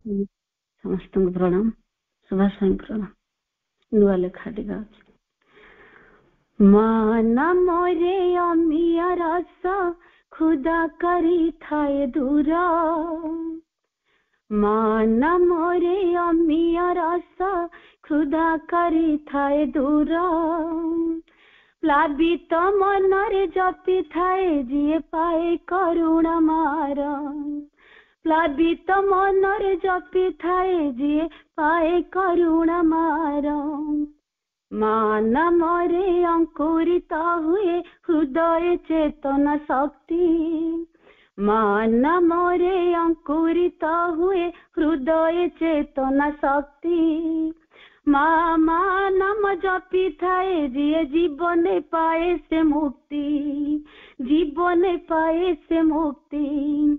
समस्त प्रणाम सुभाष प्रणाम नुआ लेखा टिका मान मोरे अमिया रस खुदा करी थाए दूर मान मोरे अमिया रस खुदा करी थाए दूर प्लावित मनरे जपि थाए जिए पाए करुणा मार प्लावित मनरे जपि थाए जिए पाए करुणा मार मान मरे अंकुरित हुए हृदय चेतना शक्ति मान मरे अंकुरित हुए हृदय चेतना शक्ति मामा नाम जपि थाए जिए जीवन पाए से मुक्ति जीवन पाए से मुक्ति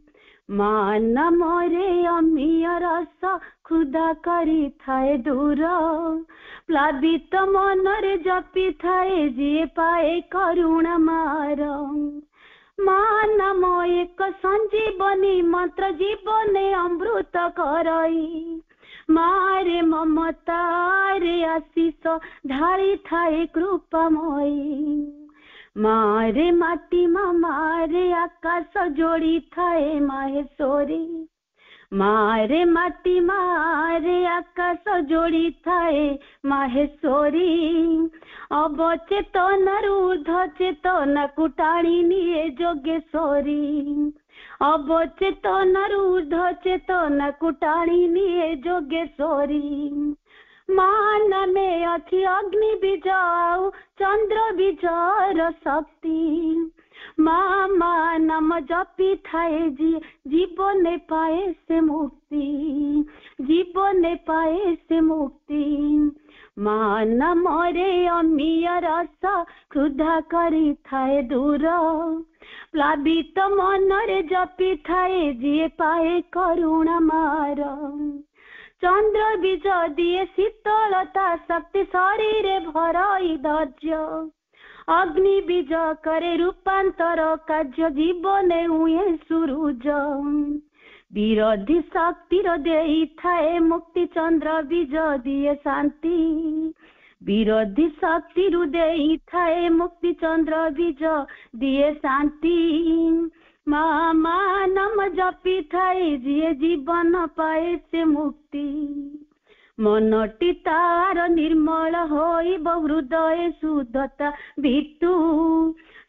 मान मोरे अमिया रस खुदा करी थाए दूर प्लावित मनरे जपि थाए जिए पाए करुणा मार मान मो एक संजीवनी मंत्र जीवने अमृत करई मारे ममतारे आशीष ढाली थाए कृपामयी मारे माटी मारे आकाश जोड़ी थाए माहेश्वरी मारे माटी मारे आकाश जोड़ी थाए माहेश्वरी अवचेतन ऊर्ध्व चेतना कुटाणी निये जोगेश्वरी अवचेतन ऊर्ध्व चेतना कुटाणी निये जोगेश्वरी मान में अच्छी अग्नि बीजाऊ चंद्र बीजार शक्ति मामा नाम जपि थाए जीवन पाए से मुक्ति जीवन पाए से मुक्ति मान मोरे अमिया रस क्षुधा करी थाए दूर प्लावित मनरे जपि थाए जिए पाए करुणा मार चंद्र बीज दिए शीतलता शक्ति शरीरे भरई धैर्य अग्नि बीज करे रूपांतर कार्य जीवने हुए सूरज विरोधी शक्ति देई थाए मुक्ति चंद्र बीज दिए शांति विरोधी शक्ति देई थाए मुक्ति चंद्र बीज दिए शांति मामा नाम जपि थाए जिए जीवन पाए से मुक्ति मनटी तार निर्मल होइब हृदय शुद्धता भितु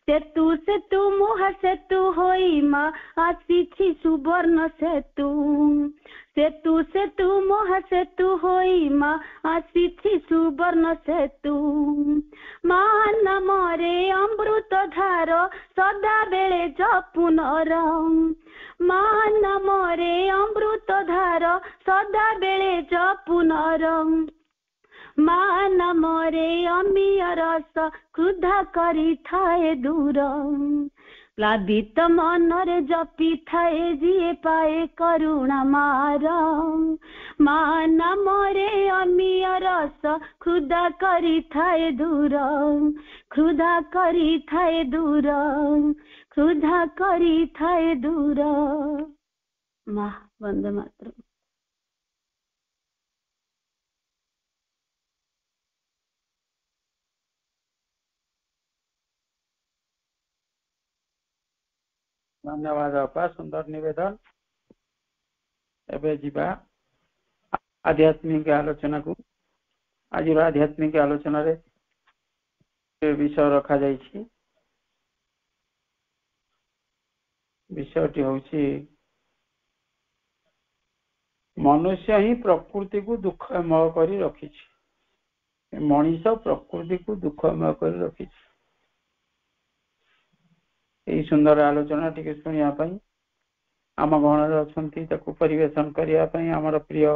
सेतु सेतु मुह सेतु होई मा आसीछि सुवर्ण सेतु सेतु सेतु मोह सेतु होई मा आसीछि सुवर्ण सेतु मान मरे अमृत धार सदा बेले जपुनर मान मरे अमृत धार सदा बेले जपुनर मान मरे अमिया रस क्षुधा करी थाए दूर प्लावित मनरे जपि थाए जिए पाए करुणा मार मान मरे अमिया रस क्षुधा करी थाए दूर क्षुधा करी थाए दूर क्षुधा करी थाए दूर माँ वंदे मातरम। धन्यवाद अपा सुंदर निवेदन। एबे जीवा आध्यात्मिक आलोचना को आज आध्यात्मिक आलोचना रे विषय रखा जाइछि विषयटी होछि मनुष्य ही प्रकृति को दुखमय करी रखिछि मनीष प्रकृति को दुखमय करी रखिछि यही सुंदर आलोचना टिके सुनिया पई आम गणरे अछंती ताकू परिवेशन करिया पई हमर प्रिय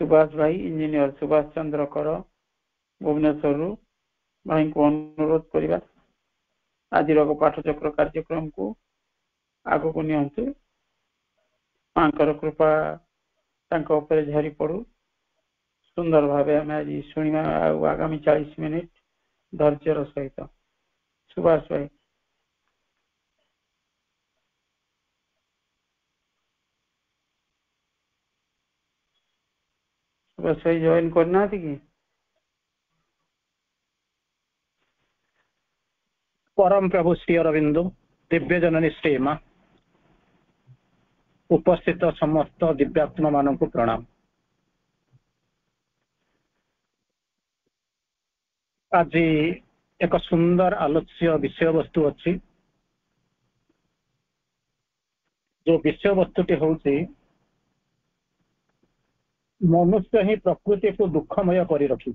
सुभाष भाई इंजीनियर सुभाष चंद्र कर भुवनेश्वर भाई को अनुरोध करिबा आज पाठचक्र कार्यक्रम को आगो को नियंतु मांकर कृपा तांको ऊपर झरी पड़ू सुंदर भावे हमें आज शुणा आगामी 40 मिनिट धैर्यर सहित सुभाष भाई। सुभाष भाई जॉइन करना कि परम प्रभु श्री अरविंद दिव्य जननी श्री मां उपस्थित समस्त दिव्यात्मा मानक प्रणाम। आज एक सुंदर आलोच्य विषय वस्तु अच्छी जो विषय वस्तुटी हूँ मनुष्य ही प्रकृति को दुखमय कर रखी।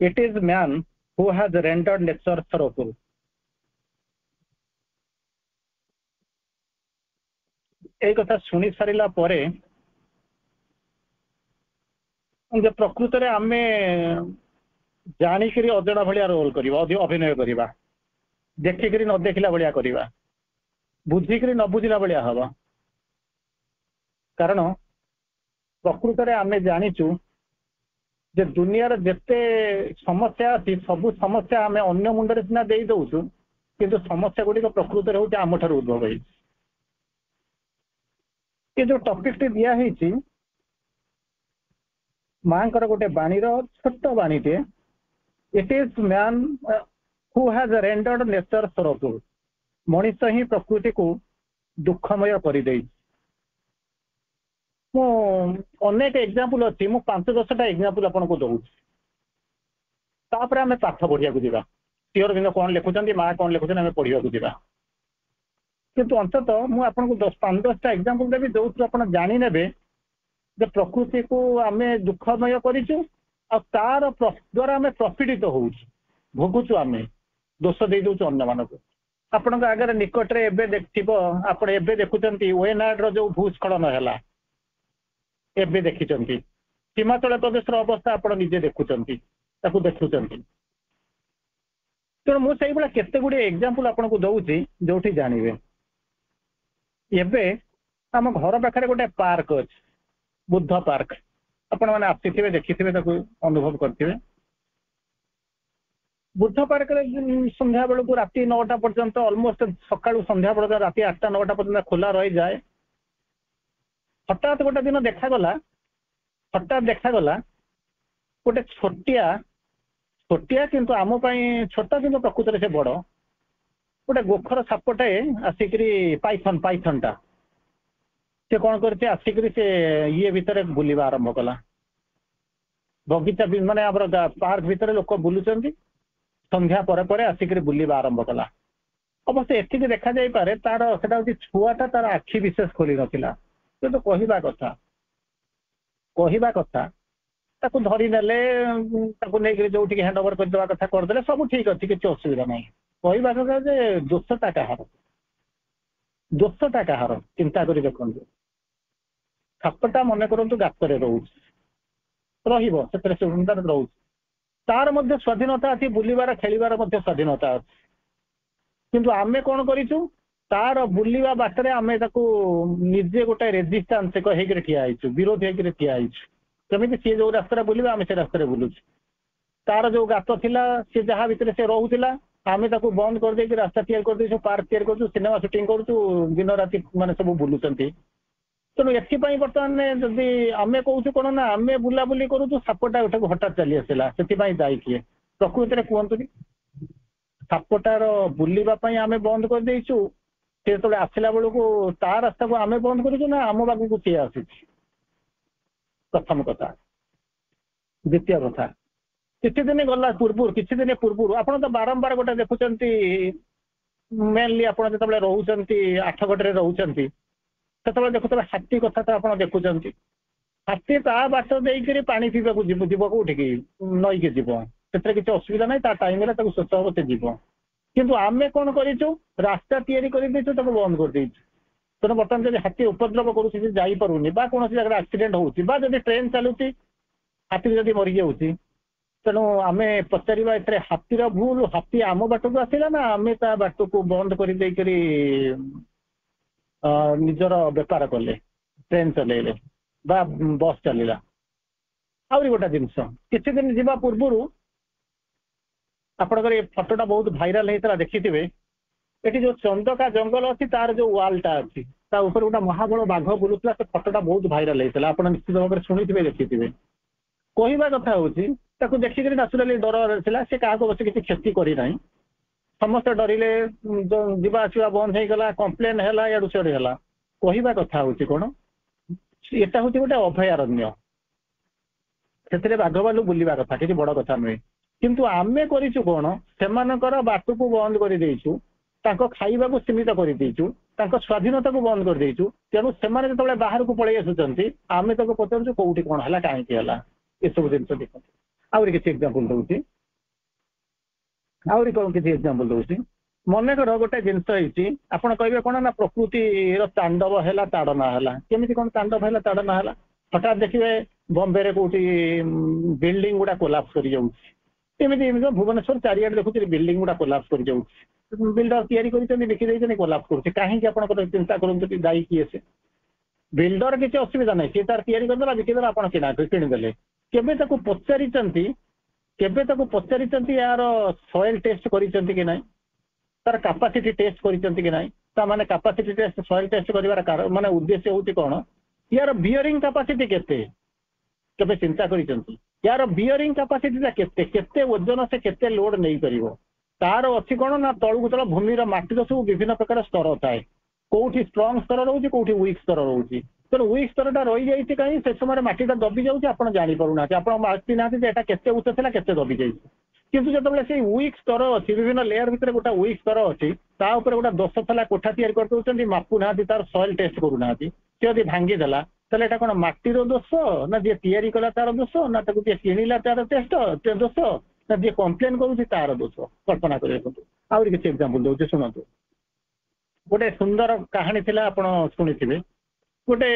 It is man who has rendered nature sorrowful। এই কথা শুনি সারিলা পরে যে প্রকৃতরে আমি জানিকি অଜଣା ভଳିଆ ରୋଲ କରିବା ଅଭିନୟ କରିବା ଦେଖିକିରି ନ ଦେଖିଲା ଭଳିଆ କରିବା ବୁଝିକିରି ନ ବୁଝିଲା ଭଳିଆ ହବ। କାରଣ ପ୍ରକୃତରେ ଆମେ ଜାଣିଛୁ ଯେ ଦୁନିଆର ଯେତେ ସମସ୍ୟା ଅଛି ସବୁ ସମସ୍ୟା ଆମେ ଅନ୍ୟ ମୁଣ୍ଡରେ ସିନା ଦେଇ ଦଉଛୁ କିନ୍ତୁ ସମସ୍ୟା ଗୁଡିକ ପ୍ରକୃତରେ ହଉଛି ଆମଠାରୁ ଉଦ୍ଭବ ହେଇଛି। ଏ ଯୋଉ ଟପିକଟି ଦିଆ ହେଇଛି ମାଙ୍କର ଗୋଟେ ବାଣୀର ଛୋଟ ବାଣୀଟିଏ it is man who has rendered nature sorrowful। ମଣିଷ ହିଁ ପ୍ରକୃତିକୁ ଦୁଃଖମୟ କରିଦେଇଛି। ମୁଁ ଅନେକ ଏକ୍ସାମ୍ପଲ ଅଛି, ମୁଁ 5-10ଟା ଏକ୍ସାମ୍ପଲ ଆପଣଙ୍କୁ ଦଉଛି, ତାପରେ ଆମେ ପାଠ ପଢିବାକୁ ଯିବା। ଶ୍ରୀ ଅରବିନ୍ଦ କଣ ଲେଖୁଛନ୍ତି, ମା କଣ ଲେଖୁଛନ୍ତି, ଆମେ ପଢିବାକୁ ଯିବା। କିନ୍ତୁ ଅନ୍ତତଃ ମୁଁ ଆପଣଙ୍କୁ 5-10ଟା ଏକ୍ସାମ୍ପଲ ଦେବି ଯୋଉଥିରୁ ଆପଣ ଜାଣିନେବେ ଯେ ପ୍ରକୃତିକୁ ଆମେ ଦୁଃଖମୟ କରିଛୁ ଆଉ ତାର ଦ୍ୱାରା ଆମେ ପ୍ରପୀଡ଼ିତ ହଉଛୁ, ଭୋଗୁଛୁ, ଆମେ ଦୋଷ ଦେଇ ଦଉଛୁ ଅନ୍ୟମାନଙ୍କୁ। ଆପଣଙ୍କ ଆଗରେ ନିକଟରେ ଏବେ ଦେଖିଥିବ, ଆପଣ ଏବେ ଦେଖୁଛନ୍ତି ୱେନାଡର ଯୋଉ ଭୂସ୍ଖଳନ ହେଲା, ଏବେ ଦେଖିଛନ୍ତି ହିମାଚଳ ପ୍ରଦେଶର ଅବସ୍ଥା ଆପଣ ନିଜେ ଦେଖୁଛନ୍ତି, ତାକୁ ଦେଖୁଛନ୍ତି। ତେଣୁ ମୁଁ ସେଇଭଳିଆ କେତେ ଗୁଡ଼ିଏ ଏକ୍ସାମ୍ପଲ ଆପଣଙ୍କୁ ଦଉଛି ଯୋଉଠି ଜାଣିବେ। ଏବେ ଆମ ଘର ପାଖରେ ଗୋଟେ ପାର୍କ ଅଛି, ବୁଦ୍ଧ ପାର୍କ। ଆପଣ ମାନେ ଆସିଥିବେ, ଦେଖିଥିବେ, ତାକୁ ଅନୁଭବ କରିଥିବେ। ବୁଦ୍ଧ ପାର୍କରେ ସନ୍ଧ୍ୟା ବେଳକୁ ରାତି 9ଟା ପର୍ଯ୍ୟନ୍ତ, ଅଲମୋଷ୍ଟ ସକାଳୁ ସନ୍ଧ୍ୟା ପର୍ଯ୍ୟନ୍ତ ରାତି 8ଟା-9ଟା ପର୍ଯ୍ୟନ୍ତ ଖୋଲା ରହିଯାଏ। ହଠାତ୍ ଗୋଟେ ଦିନ ଦେଖାଗଲା ଗୋଟେ ଛୋଟିଆ କିନ୍ତୁ ଆମ ପାଇଁ ଛୋଟ କିନ୍ତୁ ପ୍ରକୃତରେ ସେ ବଡ ଗୋଟେ ଗୋଖର ସାପଟାଏ ଆସିକିରି ପାଇଥନଟା ସେ କଣ କରିছে ଆସିକିରି ସେ ଇଏ ଭିତରେ ବୁଲିବା ଆରମ୍ଭ କଲା। ବଗିଚା ମାନେ ଆମର ପାର୍କ ଭିତରେ ଲୋକ ବୁଲୁଛନ୍ତି, ସନ୍ଧ୍ୟା ପରେ ପରେ ଆସିକିରି ବୁଲିବା ଆରମ୍ଭ କଲା। ଅବଶ୍ୟ ଏତିକି ଦେଖାଯାଇପାରେ ତାର ସେଟା ହଉଛି ଛୁଆଟା, ତାର ଆଖି ବିଶେଷ ଖୋଲି ନଥିଲା। କିନ୍ତୁ କହିବା କଥା ତାକୁ ଧରି ନେଲେ, ତାକୁ ନେଇକରି ଯୋଉଠିକି ହ୍ୟାଣ୍ଡ ଓଭର କରିଦେବା କଥା କରିଦେଲେ, ସବୁ ଠିକ ଅଛି, କିଛି ଅସୁବିଧା ନାହିଁ। କହିବା କଥା ଯେ ଦୋଷଟା କାହାର ଚିନ୍ତା କରି ଦେଖନ୍ତୁ। ସାପଟା ମନେ କରନ୍ତୁ ଗାତରେ ରହିବ, ସେଥିରେ ସୁନ୍ଦର ରହୁଛି, ତାର ମଧ୍ୟ ସ୍ୱାଧୀନତା ଅଛି, ବୁଲିବାର ଖେଳିବାର ମଧ୍ୟ ସ୍ୱାଧୀନତା ଅଛି। କିନ୍ତୁ ଆମେ କଣ କରିଛୁ, ତାର ବୁଲିବା ବାଟରେ ଆମେ ତାକୁ ନିଜେ ଗୋଟେ ରେଜିଷ୍ଟାନ୍ସ ହେଇକିରି ଠିଆ ହେଇଛୁ, ବିରୋଧ ହେଇକିରି ଠିଆ ହେଇଛୁ। ସେମିତି ସିଏ ଯୋଉ ରାସ୍ତାରେ ବୁଲିବା ଆମେ ସେ ରାସ୍ତାରେ ବୁଲୁଛୁ। ତାର ଯୋଉ ଗାତ ଥିଲା, ସେ ଯାହା ଭିତରେ ସେ ରହୁଥିଲା, ଆମେ ତାକୁ ବନ୍ଦ କରିଦେଇକି ରାସ୍ତା ତିଆରି କରିଦେଇଛୁ, ପାର୍କ ତିଆରି କରୁଛୁ, ସିନେମା ସୁଟିଂ କରୁଛୁ, ଦିନ ରାତି ମାନେ ସବୁ ବୁଲୁଛନ୍ତି। ତେଣୁ ଏଥିପାଇଁ ବର୍ତ୍ତମାନ ଯଦି ଆମେ କହୁଛୁ କଣ ନା ଆମେ ବୁଲାବୁଲି କରୁଛୁ, ସାପଟା ଏଠାକୁ ହଠାତ୍ ଚାଲି ଆସିଲା, ସେଥିପାଇଁ ଦାୟୀ କିଏ? ପ୍ରକୃତିରେ କୁହନ୍ତୁନି, ସାପଟାର ବୁଲିବା ପାଇଁ ଆମେ ବନ୍ଦ କରିଦେଇଛୁ, ସେ ଯେତେବେଳେ ଆସିଲା ବେଳକୁ ତା ରାସ୍ତାକୁ ଆମେ ବନ୍ଦ କରିଛୁ ନା ଆମ ପାଖକୁ ସିଏ ଆସୁଛି? ପ୍ରଥମ କଥା। ଦ୍ୱିତୀୟ କଥା, କିଛି ଦିନ ପୂର୍ବରୁ ଆପଣ ତ ବାରମ୍ବାର ଗୋଟେ ଦେଖୁଛନ୍ତି, ମେନଲି ଆପଣ ଯେତେବେଳେ ରହୁଛନ୍ତି ଆଠଗଡ଼ରେ ରହୁଛନ୍ତି, ସେତେବେଳେ ଦେଖୁଥିବେ ହାତୀ କଥା ତ ଆପଣ ଦେଖୁଛନ୍ତି। ହାତୀ ତା ବାଟ ଦେଇକିରି ପାଣି ପିଇବାକୁ ଯିବ କୋଉଠିକି, ନଈକି ଯିବ, ସେଥିରେ କିଛି ଅସୁବିଧା ନାହିଁ, ତା ଟାଇମରେ ତାକୁ ଶୋଷ ହବ, ସେ ଯିବ। କିନ୍ତୁ ଆମେ କଣ କରିଛୁ, ରାସ୍ତା ତିଆରି କରିଦେଇଛୁ, ତାକୁ ବନ୍ଦ କରିଦେଇଛୁ। ତେଣୁ ବର୍ତ୍ତମାନ ଯଦି ହାତୀ ଉପଦ୍ରବ କରୁଛି, ସେ ଯାଇପାରୁନି, ବା କୌଣସି ଜାଗାରେ ଆକ୍ସିଡେଣ୍ଟ ହଉଛି, ବା ଯଦି ଟ୍ରେନ ଚାଲୁଛି ହାତୀ ଯଦି ମରିଯାଉଛି, ତେଣୁ ଆମେ ପଚାରିବା ଏଥିରେ ହାତୀର ଭୁଲ, ହାତୀ ଆମ ବାଟକୁ ଆସିଲା ନା ଆମେ ତା ବାଟକୁ ବନ୍ଦ କରିଦେଇକରି ନିଜର ବେପାର କଲେ, ଟ୍ରେନ ଚଲେଇଲେ ବା ବସ୍ ଚାଲିଲା। ଆହୁରି ଗୋଟେ ଜିନିଷ, କିଛି ଦିନ ଯିବା ପୂର୍ବରୁ ଆପଣଙ୍କର ଏ ଫଟୋଟା ବହୁତ ଭାଇରାଲ ହେଇଥିଲା, ଦେଖିଥିବେ। ଏଠି ଯୋଉ ଚନ୍ଦକା ଜଙ୍ଗଲ ଅଛି, ତାର ଯୋଉ ୱାଲଟା ଅଛି, ତା ଉପରେ ଗୋଟେ ମହାବଳ ବାଘ ବୁଲୁଥିଲା। ସେ ଫଟୋଟା ବହୁତ ଭାଇରାଲ ହେଇଥିଲା, ଆପଣ ନିଶ୍ଚିତ ଭାବରେ ଶୁଣିଥିବେ ଦେଖିଥିବେ। କହିବା କଥା ହଉଛି ତାକୁ ଦେଖିକରି ନ୍ୟାଚୁରାଲି ଡର ଥିଲା, ସେ କାହାକୁ ବସି କିଛି କ୍ଷତି କରିନାହିଁ। ସମସ୍ତେ ଡରିଲେ, ଯିବା ଆସିବା ବନ୍ଦ ହେଇଗଲା, କମ୍ପ୍ଲେନ ହେଲା, ଇଆଡୁ ସିଆଡୁ ହେଲା। କହିବା କଥା ହଉଛି କଣ, ଏଟା ହଉଛି ଗୋଟେ ଅଭୟାରଣ୍ୟ, ସେଥିରେ ବାଘ ଭାଲୁ ବୁଲିବା କଥା, କିଛି ବଡ କଥା ନୁହେଁ। କିନ୍ତୁ ଆମେ କରିଛୁ କଣ, ସେମାନଙ୍କର ବାଟକୁ ବନ୍ଦ କରିଦେଇଛୁ, ତାଙ୍କ ଖାଇବାକୁ ସୀମିତ କରିଦେଇଛୁ, ତାଙ୍କ ସ୍ୱାଧୀନତାକୁ ବନ୍ଦ କରିଦେଇଛୁ। ତେଣୁ ସେମାନେ ଯେତେବେଳେ ବାହାରକୁ ପଳେଇ ଆସୁଛନ୍ତି ଆମେ ତାକୁ ପଚାରୁଛୁ କୋଉଠି କଣ ହେଲା, କାହିଁକି ହେଲା, ଏସବୁ ଜିନିଷ ଦେଖନ୍ତୁ। ଆହୁରି କିଛି ଏକ୍ସାମ୍ପଲ ଦଉଛି, ଆହୁରି କଣ କିଛି ଏକ୍ସାମ୍ପଲ ଦଉଛି। ମନେକର ଗୋଟେ ଜିନିଷ ହେଇଛି, ଆପଣ କହିବେ କଣ ନା ପ୍ରକୃତିର ତାଣ୍ଡବ ହେଲା, ତାଡନା ହେଲା। କେମିତି କଣ ତାଣ୍ଡବ ହେଲା, ତାଡନା ହେଲା? ହଠାତ୍ ଦେଖିବେ ବମ୍ବେରେ କୋଉଠି ବିଲ୍ଡିଂ ଗୁଡା କୋଲାପ୍ସ କରିଯାଉଛି, ଏମିତି ଭୁବନେଶ୍ୱର ଚାରିଆଡେ ଦେଖୁଛି ବିଲ୍ଡିଂ ଗୁଡା କୋଲାପ୍ସ କରିଯାଉଛି। ବିଲ୍ଡର ତିଆରି କରିଛନ୍ତି, ବିକି ଦେଇଛନ୍ତି, କୋଲାପ୍ସ କରୁଛି। କାହିଁକି ଆପଣଙ୍କର ଚିନ୍ତା କରନ୍ତୁ, ଦାୟୀ କିଏ? ସେ ବିଲ୍ଡର କିଛି ଅସୁବିଧା ନାହିଁ, ସିଏ ତାର ତିଆରି କରିଦେଲା, ବିକିଦେଲା, ଆପଣ କିଣିଦେଲେ। କେବେ ତାକୁ ପଚାରିଛନ୍ତି, କେବେ ତାକୁ ପଚାରିଛନ୍ତି ୟାର ସଏଲ ଟେଷ୍ଟ କରିଛନ୍ତି କି ନାହିଁ, ତାର କାପାସିଟି ଟେଷ୍ଟ କରିଛନ୍ତି କି ନାହିଁ? ତାମାନେ କାପାସିଟି ଟେଷ୍ଟ, ସଏଲ ଟେଷ୍ଟ କରିବାର ମାନେ ଉଦ୍ଦେଶ୍ୟ ହଉଛି କଣ, ୟାର ବିୟରିଂ କାପାସିଟି କେତେ, କେବେ ଚିନ୍ତା କରିଛନ୍ତି? ୟାର ବିୟରିଂ କାପାସିଟିଟା କେତେ, କେତେ ଓଜନ ସେ କେତେ ଲୋଡ ନେଇପାରିବ? ତାର ଅଛି କଣ ନା ତଳକୁ ତଳ ଭୂମିର ମାଟିର ସବୁ ବିଭିନ୍ନ ପ୍ରକାର ସ୍ତର ଥାଏ, କୋଉଠି ଷ୍ଟ୍ରଙ୍ଗ ସ୍ତର ରହୁଛି, କୋଉଠି ୱିକ୍ ସ୍ତର ରହୁଛି। ତେଣୁ ୱିକ୍ ସ୍ତରଟା ରହିଯାଇଛି କାହିଁ, ସେ ସମୟରେ ମାଟିଟା ଦବି ଯାଉଛି, ଆପଣ ଜାଣିପାରୁନାହାନ୍ତି, ଆପଣ ମାପି ନାହାନ୍ତି ଯେ ଏଟା କେତେ ଉଚ୍ଚ ଥିଲା, କେତେ ଦବି ଯାଇଛି। କିନ୍ତୁ ଯେତେବେଳେ ସେଇ ୱିକ୍ ସ୍ତର ଅଛି, ବିଭିନ୍ନ ଲେୟର ଭିତରେ ଗୋଟେ ୱିକ୍ ସ୍ତର ଅଛି, ତା ଉପରେ ଗୋଟେ 10 ତଲା କୋଠା ତିଆରି କରିଦେଉଛନ୍ତି, ମାପୁନାହାନ୍ତି, ତାର ସଏଲ ଟେଷ୍ଟ କରୁନାହାନ୍ତି। ସେ ଯଦି ଭାଙ୍ଗିଦେଲା ତାହେଲେ ଏଟା କଣ ମାଟିର ଦୋଷ, ନା ଯିଏ ତିଆରି କଲା ତାର ଦୋଷ, ନା ତାକୁ ଯିଏ କିଣିଲା ତାର ଦୋଷ, ନା ଯିଏ କମ୍ପ୍ଲେନ କରୁଛି ତାର ଦୋଷ? କଳ୍ପନା କରି ଦେଖନ୍ତୁ। ଆହୁରି କିଛି ଏକ୍ସାମ୍ପଲ ଦଉଛି, ଶୁଣନ୍ତୁ। ଗୋଟେ ସୁନ୍ଦର କାହାଣୀ ଥିଲା, ଆପଣ ଶୁଣିଥିବେ। ଗୋଟେ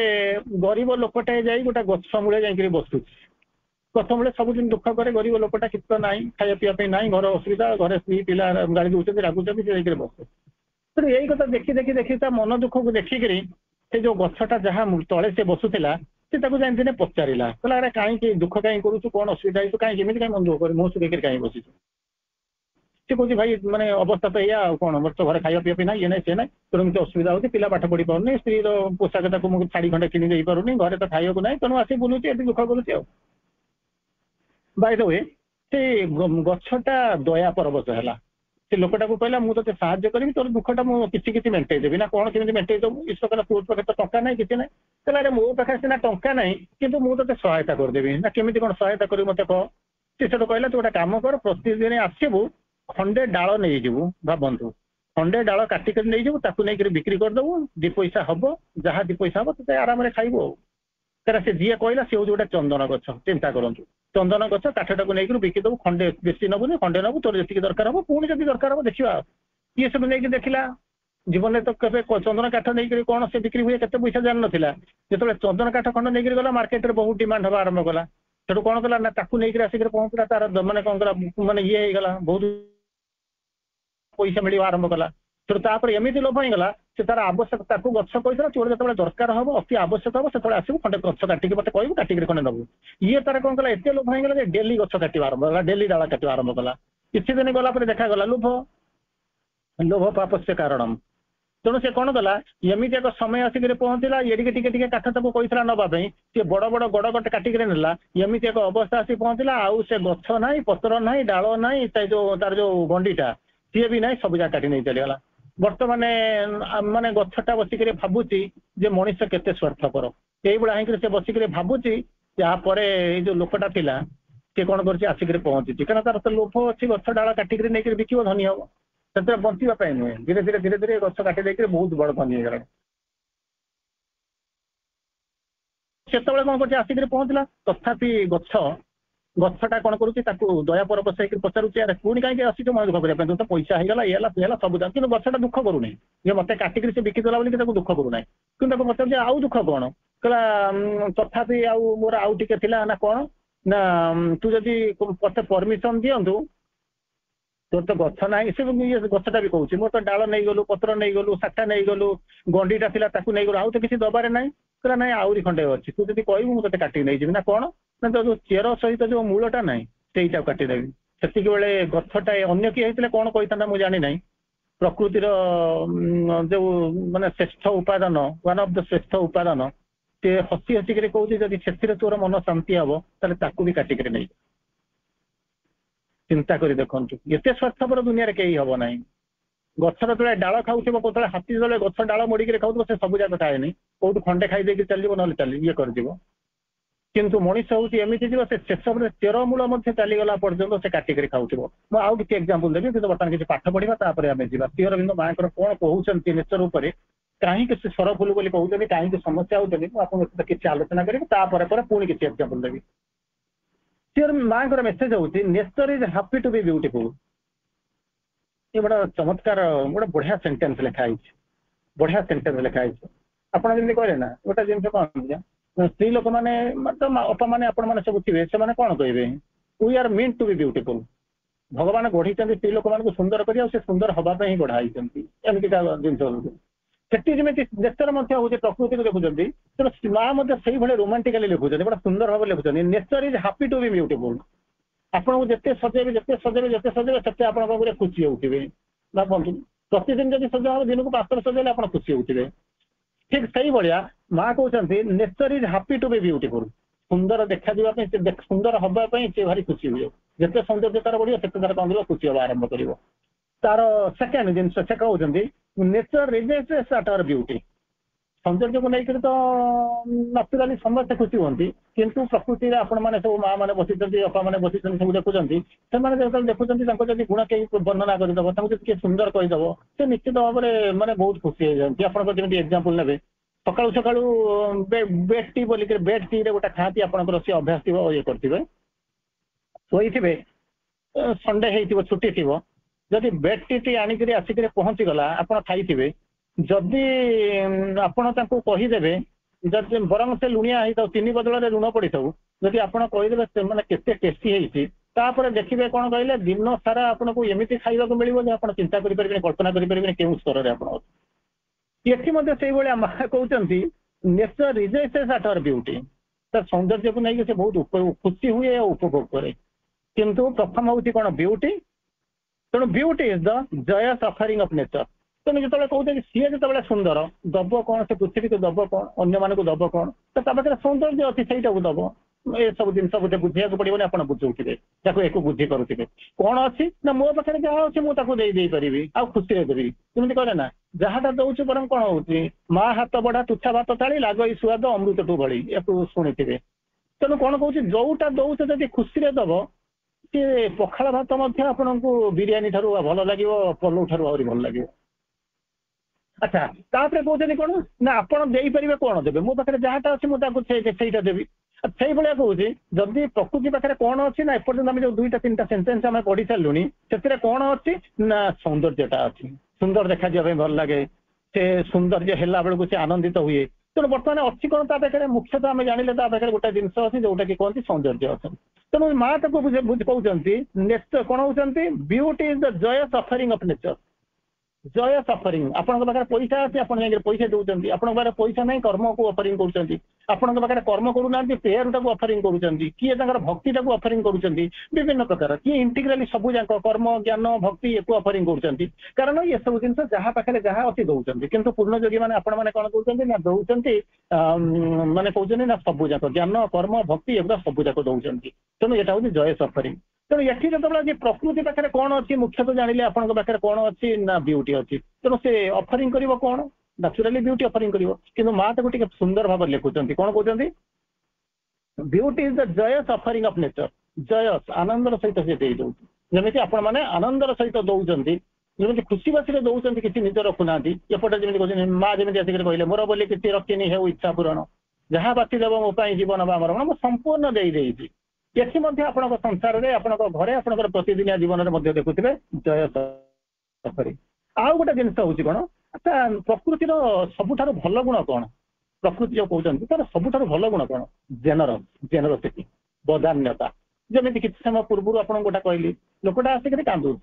ଗରିବ ଲୋକଟେ ଯାଇ ଗୋଟେ ଗଛ ମୂଳେ ଯାଇକିରି ବସୁଛି। ଗଛ ମୂଳେ ସବୁଦିନ ଦୁଃଖ କରେ, ଗରିବ ଲୋକଟା, କିଛି ତ ନାହିଁ, ଖାଇବା ପିଇବା ପାଇଁ ନାହିଁ, ଘର ଅସୁବିଧା, ଘରେ ସ୍ତ୍ରୀ ପିଲା ଗାଳି ଦଉଛନ୍ତି, ରାଗୁଛନ୍ତି, ସେ ଯାଇକିରି ବସେ। ତେଣୁ ଏଇ କଥା ଦେଖି ଦେଖି ଦେଖି ତା ମନ ଦୁଃଖକୁ ଦେଖିକିରି ସେ ଯୋଉ ଗଛଟା ଯାହା ତଳେ ସେ ବସୁଥିଲା, ସେ ତାକୁ ଯାଇ ଦିନେ ପଚାରିଲା, କହିଲା ଆରେ କାହିଁକି ଦୁଃଖ କାହିଁ କରୁଛୁ, କଣ ଅସୁବିଧା ହେଇଛୁ, କାହିଁକି ଏମିତି କାହିଁ ମନ ଦୁଃଖ କରି ମୁହଁ ଶୁଖେଇକିରି କାହିଁ ବସିଛୁ? ସେ କହୁଛି ଭାଇ ମାନେ ଅବସ୍ଥା ତ ଏଇଆ, ଆଉ କଣ, ମୋର ତ ଘରେ ଖାଇବା ପିଇବା ପାଇଁ ନାହିଁ, ଇଏ ନାହିଁ ସେ ନାହିଁ, ତେଣୁ ଏମିତି ଅସୁବିଧା ହଉଛି, ପିଲା ପାଠ ପଢି ପାରୁନି, ସ୍ତ୍ରୀର ପୋଷାକ ତାକୁ ମୁଁ ଶାଢୀ ଖଣ୍ଡେ କିଣି ଦେଇ ପାରୁନି, ଘରେ ତ ଖାଇବାକୁ ନାହିଁ, ତେଣୁ ଆସି ବୁଲୁଛି, ଏଠି ଦୁଃଖ କରୁଛି। ଆଉ ବାଇ ଦ ୱେ ସେ ଗଛଟା ଦୟା ପରବଶ ହେଲା। ସେ ଲୋକଟାକୁ କହିଲା ମୁଁ ତତେ ସାହାଯ୍ୟ କରିବି, ତୋର ଦୁଃଖଟା ମୁଁ କିଛି କିଛି ମେଣ୍ଟେଇ ଦେବି। ନା କଣ, କେମିତି ମେଣ୍ଟେଇ ଦେବୁ? ଈଶ୍ୱର କହିଲା ତୋ ପାଖରେ ତ ଟଙ୍କା ନାହିଁ, କିଛି ନାହିଁ। କହିଲା ଆରେ ମୋ ପାଖରେ ସିନା ଟଙ୍କା ନାହିଁ, କିନ୍ତୁ ମୁଁ ତତେ ସହାୟତା କରିଦେବି। ନା କେମିତି କଣ ସହାୟତା କରିବି ମତେ କହ? ସେ ସେଠୁ କହିଲା ତୁ ଗୋଟେ କାମ କର, ପ୍ରତିଦିନ ଆସିବୁ, ଖଣ୍ଡେ ଡାଳ ନେଇଯିବୁ, ଭାବନ୍ତୁ ଖଣ୍ଡେ ଡାଳ କାଟିକରି ନେଇଯିବୁ, ତାକୁ ନେଇକରି ବିକ୍ରି କରିଦେବୁ, 2 ପଇସା ହବ, ଯାହା 2 ପଇସା ହବ ତତେ ଆରାମରେ ଖାଇବୁ। ଆଉ ତାର ସେ ଯିଏ କହିଲା ସେ ହଉଛି ଗୋଟେ ଚନ୍ଦନ ଗଛ। ଚିନ୍ତା କରନ୍ତୁ, ଚନ୍ଦନ ଗଛ କାଠଟାକୁ ନେଇକରି ବିକିଦେବୁ, ଖଣ୍ଡେ ବେଶୀ ନବୁନି, ଖଣ୍ଡେ ନବୁ, ତୋର ଯେତିକି ଦରକାର ହବ, ପୁଣି ଯଦି ଦରକାର ହବ ଦେଖିବା। ଇଏ ସବୁ ନେଇକି ଦେଖିଲା, ଜୀବନରେ ତ କେବେ ଚନ୍ଦନ କାଠ ନେଇକରି କଣ ସେ ବିକ୍ରି ହୁଏ, କେତେ ପଇସା ଜାଣିନଥିଲା। ଯେତେବେଳେ ଚନ୍ଦନ କାଠ ଖଣ୍ଡ ନେଇକରି ଗଲା, ମାର୍କେଟରେ ବହୁତ ଡିମାଣ୍ଡ ହବା ଆରମ୍ଭ କଲା। ସେଠୁ କଣ କଲା ନା ତାକୁ ନେଇକରି ଆସିକରି ପହଞ୍ଚିଲା, ତାର ମାନେ କଣ କଲା, ମାନେ ଇଏ ହେଇଗଲା, ବହୁତ ପଇସା ମିଳିବା ଆରମ୍ଭ କଲା। ସେଠୁ ତାପରେ ଏମିତି ଲୋଭ ହେଇଗଲା, ସେ ତାର ଆବଶ୍ୟକ, ତାକୁ ଗଛ କହିଥିଲା ତୋର ଯେତେବେଳେ ଦରକାର ହବ, ଅତି ଆବଶ୍ୟକ ହବ, ସେତେବେଳେ ଆସିବୁ, ଖଣ୍ଡେ ଗଛ କାଟିକି ମତେ କହିବୁ, କାଟିକିରି ଖଣ୍ଡେ ନବୁ। ଇଏ ତାର କଣ କଲା, ଏତେ ଲୋଭ ହେଇଗଲା ଯେ ଡେଲି ଗଛ କାଟିବା ଆରମ୍ଭ କଲା, ଡେଲି ଡାଳ କାଟିବା ଆରମ୍ଭ କଲା। କିଛି ଦିନ ଗଲା ପରେ ଦେଖାଗଲା ଲୋଭ, ଲୋଭ ପାପସ୍ୟ କାରଣମ୍। ତେଣୁ ସେ କଣ କଲା, ଏମିତି ଏକ ସମୟ ଆସିକରି ପହଞ୍ଚିଲା, ଏଡ଼ିକେ ଟିକେ ଟିକେ କାଠ ତାକୁ କହିଥିଲା ନବା ପାଇଁ, ସେ ବଡ ବଡ ଗଡ ଗଟେ କାଟିକରି ନେଲା। ଏମିତି ଏକ ଅବସ୍ଥା ଆସି ପହଞ୍ଚିଲା, ଆଉ ସେ ଗଛ ନାହିଁ, ପତ୍ର ନାହିଁ, ଡାଳ ନାହିଁ, ତାର ଯୋଉ ଗଣ୍ଡିଟା ସିଏ ବି ନାହିଁ, ସବୁ ଯାକ କାଟି ନେଇ ଚାଲିଗଲା। ବର୍ତ୍ତମାନ ମାନେ ଗଛଟା ବସିକରି ଭାବୁଛି ଯେ ମଣିଷ କେତେ ସ୍ୱାର୍ଥପର। ଏଇଭଳିଆ ହେଇକିରି ସେ ବସିକରି ଭାବୁଛି। ତାପରେ ଏଇ ଯୋଉ ଲୋକଟା ଥିଲା ସେ କଣ କରୁଛି, ଆସିକରି ପହଞ୍ଚିଛି, କାରଣ ତାର ତ ଲୋଭ ଅଛି, ଗଛ ଡାଳ କାଟିକରି ନେଇକରି ବିକିବ, ଧନୀ ହବ। ସେଥିରେ ବଞ୍ଚିବା ପାଇଁ ନୁହେଁ, ଧୀରେ ଧୀରେ ଧୀରେ ଧୀରେ ଗଛ କାଟି ଦେଇକରି ବହୁତ ବଡ ଧନୀ ହେଇଗଲାଣି। ସେତେବେଳେ କଣ କରୁଛି, ଆସିକରି ପହଞ୍ଚିଲା, ତଥାପି ଗଛଟା କଣ କରୁଛି, ତାକୁ ଦୟା ପରବଶ ହେଇକି ପଚାରୁଛି ଆରେ ପୁଣି କାହିଁକି ଆସିଛୁ ମନ ଦୁଃଖ କରିବା ପାଇଁ, ତୁ ତ ପଇସା ହେଇଗଲା, ଇଏ ହେଲା ସେ ହେଲା ସବୁ ଦାମ। କିନ୍ତୁ ଗଛଟା ଦୁଃଖ କରୁନି ଯେ ମତେ କାଟିକରି ସେ ବିକିଦେଲା ବୋଲି ତାକୁ ଦୁଃଖ କରୁନାହିଁ। କିନ୍ତୁ ତାକୁ ପଚାରୁଛି ଆଉ ଦୁଃଖ କଣ? କହିଲା ତଥାପି ଆଉ ମୋର ଆଉ ଟିକେ ଥିଲା। ନା କଣ? ନା ତୁ ଯଦି ମତେ ପରମିସନ ଦିଅନ୍ତୁ, ତୋର ତ ଗଛ ନାହିଁ, ସେ ଗଛଟା ବି କହୁଛି ମୋର ତ ଡାଳ ନେଇଗଲୁ, ପତ୍ର ନେଇଗଲୁ, ଶାଖା ନେଇଗଲୁ, ଗଣ୍ଡିଟା ଥିଲା ତାକୁ ନେଇଗଲୁ, ଆଉ ତ କିଛି ଦବାରେ ନାହିଁ। କହିଲା ନାଇଁ ଆହୁରି ଖଣ୍ଡେ ଅଛି, ତୁ ଯଦି କହିବୁ ମୁଁ ତତେ କାଟିକି ନେଇଯିବି। ନା କଣ? ନା ତ ଯୋଉ ଚେର ସହିତ ଯୋଉ ମୂଳଟା ନାହିଁ ସେଇଟାକୁ କାଟିଦେବି। ସେତିକି ବେଳେ ଗଛଟା ଅନ୍ୟ କିଏ ହେଇଥିଲେ କଣ କହିଥାନ୍ତା ମୁଁ ଜାଣିନାହିଁ। ପ୍ରକୃତିର ଯୋଉ ମାନେ ଶ୍ରେଷ୍ଠ ଉପାଦାନ, ୱାନ୍ ଅଫ୍ ଦ ଶ୍ରେଷ୍ଠ ଉପାଦାନ, ସେ ହସି ହସିକରି କହୁଛି ଯଦି ସେଥିରେ ତୋର ମନ ଶାନ୍ତି ହବ ତାହେଲେ ତାକୁ ବି କାଟିକରି ନେଇ। ଚିନ୍ତା କରି ଦେଖନ୍ତୁ, ଏତେ ସ୍ୱାର୍ଥପର ଦୁନିଆରେ କେହି ହବ ନାହିଁ। ଗଛର ତଳେ ଡାଳ ଖାଉଥିବ, କେତେବେଳେ ହାତୀ ତଳେ ଗଛ ଡାଳ ମୋଡିକିରି ଖାଉଥିବ, ସେ ସବୁ ଯାକ ଖାଏନି, କୋଉଠୁ ଖଣ୍ଡେ ଖାଇଦେଇକି ଚାଲିଯିବ, ନହେଲେ ଇଏ କରିଯିବ। କିନ୍ତୁ ମଣିଷ ହଉଛି ଏମିତି ଯିବ, ସେ ଶେଷରେ ଚେରମୂଳ ମଧ୍ୟ ଚାଲିଗଲା ପର୍ଯ୍ୟନ୍ତ ସେ କାଟିକରି ଖାଉଥିବ। ମୁଁ ଆଉ କିଛି ଏକ୍ସାମ୍ପଲ ଦେବି, କିନ୍ତୁ ବର୍ତ୍ତମାନ କିଛି ପାଠ ପଢିବା, ତାପରେ ଆମେ ଯିବା। ଶ୍ରୀଅରବିନ୍ଦ ମାଙ୍କର କଣ କହୁଛନ୍ତି ନେଚର ଉପରେ, କାହିଁକି ସେ ସରଫୁଲ ବୋଲି କହୁଛନ୍ତି, କାହିଁକି ସମସ୍ୟା ହଉଛନ୍ତି, ମୁଁ ଆପଣଙ୍କ କିଛି ଆଲୋଚନା କରିବି, ତାପରେ ପରେ ପୁଣି କିଛି ଏକ୍ସାମ୍ପଲ ଦେବି। ଶ୍ରୀଅରବିନ୍ଦ ମାଙ୍କର ମେସେଜ ହଉଛି nature is happy to be beautiful. ଏ ଗୋଟେ ଚମତ୍କାର, ଗୋଟେ ବଢିଆ ସେଣ୍ଟେନ୍ସ ଲେଖା ହେଇଛି, ବଢିଆ ସେଣ୍ଟେନ୍ସ ଲେଖା ହେଇଛି। ଆପଣ ଯେମିତି କହିଲେ ନା, ଗୋଟେ ଜିନିଷ କଣ, ସ୍ତ୍ରୀ ଲୋକମାନେ ଅପା ମାନେ ଆପଣ ମାନେ ସବୁ ଥିବେ, ସେମାନେ କଣ କହିବେ, we are meant to be beautiful. भगवान गढ़ी स्त्री लोक मान सुंदर कर सुंदर हाँपाई ही गढ़ाई एमतीका जिन सेठी जमी नेचर हूँ प्रकृति को देखुं तेनाली माँ से रोमांटिकाली लिखुं बड़ा सुंदर भाव लिखुं nature is happy to be beautiful. आपको जिते सजेबे जिते सजेबे जिते सजेबे से आप खुशी होते भावतु प्रतिदिन जब सजा हम दिन को 5 थर सजेले आप खुशी होते। ठीक से भाया माँ कहते nature is happy to be beautiful. सुंदर देखा सुंदर हाँपाई सी भारी खुशी हुए जिते सौंदर्य तार बढ़िया से तार कौन खुशी हाँ आरंभ कर तार सेकेंड जिन से कहते nature rejects at our beauty. सौंदर्य को लेकर तो नाचुराली समस्ते खुशी हमें किंतु प्रकृति आपण मैंने सब माँ मैंने बसी अपा मैंने बसी सब देखुं से देखुं गुण कहीं वर्णना करदेव किए सुंदर कहीदेव से निश्चित भाव में मैंने बहुत खुशी हो जाती। आपड़ी एग्जांपल ने सका सका बेड टी बोलिक बेड टी गोटे खाती आपंकर सी अभ्यास थी ये करेंगे शोथे संडे हो छुट्टी थी जदि बेड टी आणिक आसिक पहुँची गला आप खाई जदि आपण कहीदेवे जब बरंग से लुणिया होता 3 बदल लुण पड़ी था जदि आप कहीदेवे मैंने केते टेस्टी होती देखिए कौन कहले दिन सारा आपको एमती खाइबा मिले आप चिंता करें कल्पना करें क्यों स्तर में आप ये माँ कहते nature rejects at our beauty. तर सौंदर्य को लेकिन से बहुत खुशी हुए उपभोग करे किंतु प्रथम हूँ कौन ब्यूटी। तेणु ब्यूटी इज द जय सफरिंग ऑफ नेचर। तेणु जो कहते सी जो सुंदर दब कौन से पृथ्वी को दब कौन अन्य मान को दब कौन तो पाखे सौंदर्य अच्छी से दब ये सब जिन बोधे बुझा पड़ोनी आप बुझे एक बुद्धि करुवे कौन अच्छी ना मो पाखे जहाँ अच्छी मुझे पारि आ खुशी देवी जमी कहे ना जहाँटा दौर बर कौन हो माँ हाथ बढ़ा तुच्छा भात थाली लाग सुआद अमृत टू भली या शुणी थे। तेणु कौन कौन जोटा दौच जब खुशी दब सी पखाड़ भात आपन को बिरियानी ठारू भल लगे पलौ ठारू आहरी भल लगे। अच्छा तापर कहते कौन ना आपड़ देपारे कौन देवे मो पाखे जहाँटा अच्छी मुझे देवी से भाया कहूँ जदि प्रकृति पाखे कौन अच्छी ना एपर्तंत आम जो 2टा 3टा सेंटेंस आम पढ़ी सारूनी से कौन अच्छी ना सौंदर्यटा अच्छी सुंदर देखा भल लगे से सौंदर्य है बेलू से आनंदित हुए। तेणु बर्तमान अच्छी कौन पाखे मुख्यतः आम जाने पाखे गोटे जिन अच्छी जोटा कि कहते सौंदर्य अच्छे। तेणु माँ ताको कहते नेचर कौन होती ब्यूटी इज द जय सफरिंग ऑफ नेचर। जय सफरिंग आपण पाखे पैसा अच्छे आप पैसा दौरान आपण पाखे पैसा नहीं कर्म को अफरिंग कर आपण पाखे कर्म करूना पेयर टाक अफरिंग कर किए भक्ति टाक अफरिंग कर विभिन्न प्रकार किए इंटीग्राली सब जाक कर्म ज्ञान भक्ति एक अफरिंग कर कारण ये सब जिन जहाँ पाखे जहाँ अच्छी दौरान किंतु पूर्णयोगी मैंने आपण मैंने कौन कहते ना दौरान माने कहते ना सब जाक ज्ञान कर्म भक्ति एगुड़ा सब जाक दौरान। तेणु यहाँ हूँ जय सफरिंग। तेणु ये जो प्रकृति पाखे कौन अच्छी मुख्यतः जानिले आपण पाखे कौन अच्छी ना ब्यूटी अच्छी। तेणु से अफरिंग कर कौन नेचुराली ब्यूटी अफरिंग कर कि माँ ताको टिके सुंदर भाव लिखुंट कौन कहते ब्यूटी इज द जय सफरिंग ऑफ नेचर। जय आनंदर सहित से दे जमी आपण मैंने आनंदर सहित दौरान जमी खुशी बासी दौरान किसी निज रखुना एपटे जमी कहते माँ जमी आसिक कहले मोर बोली किसी रखनी है इच्छा पूरण जहाँ बाकी देव मोपाई जीवन बामर मैं संपूर्ण देदेई ये आपण संसार में आप घरे आप प्रतिदिनिया जीवन में देखुए जय सफरिंग। आउ गोटे जिन हूँ कौन अच्छा प्रकृतिर सबुठ भल गुण कौन प्रकृति जो कहते तार सबुठ भल गुण कौन जेनरसिटी बदान्यता। जमी किसी समय पूर्व आप गोटा कहली लोकटा आसिक कांदू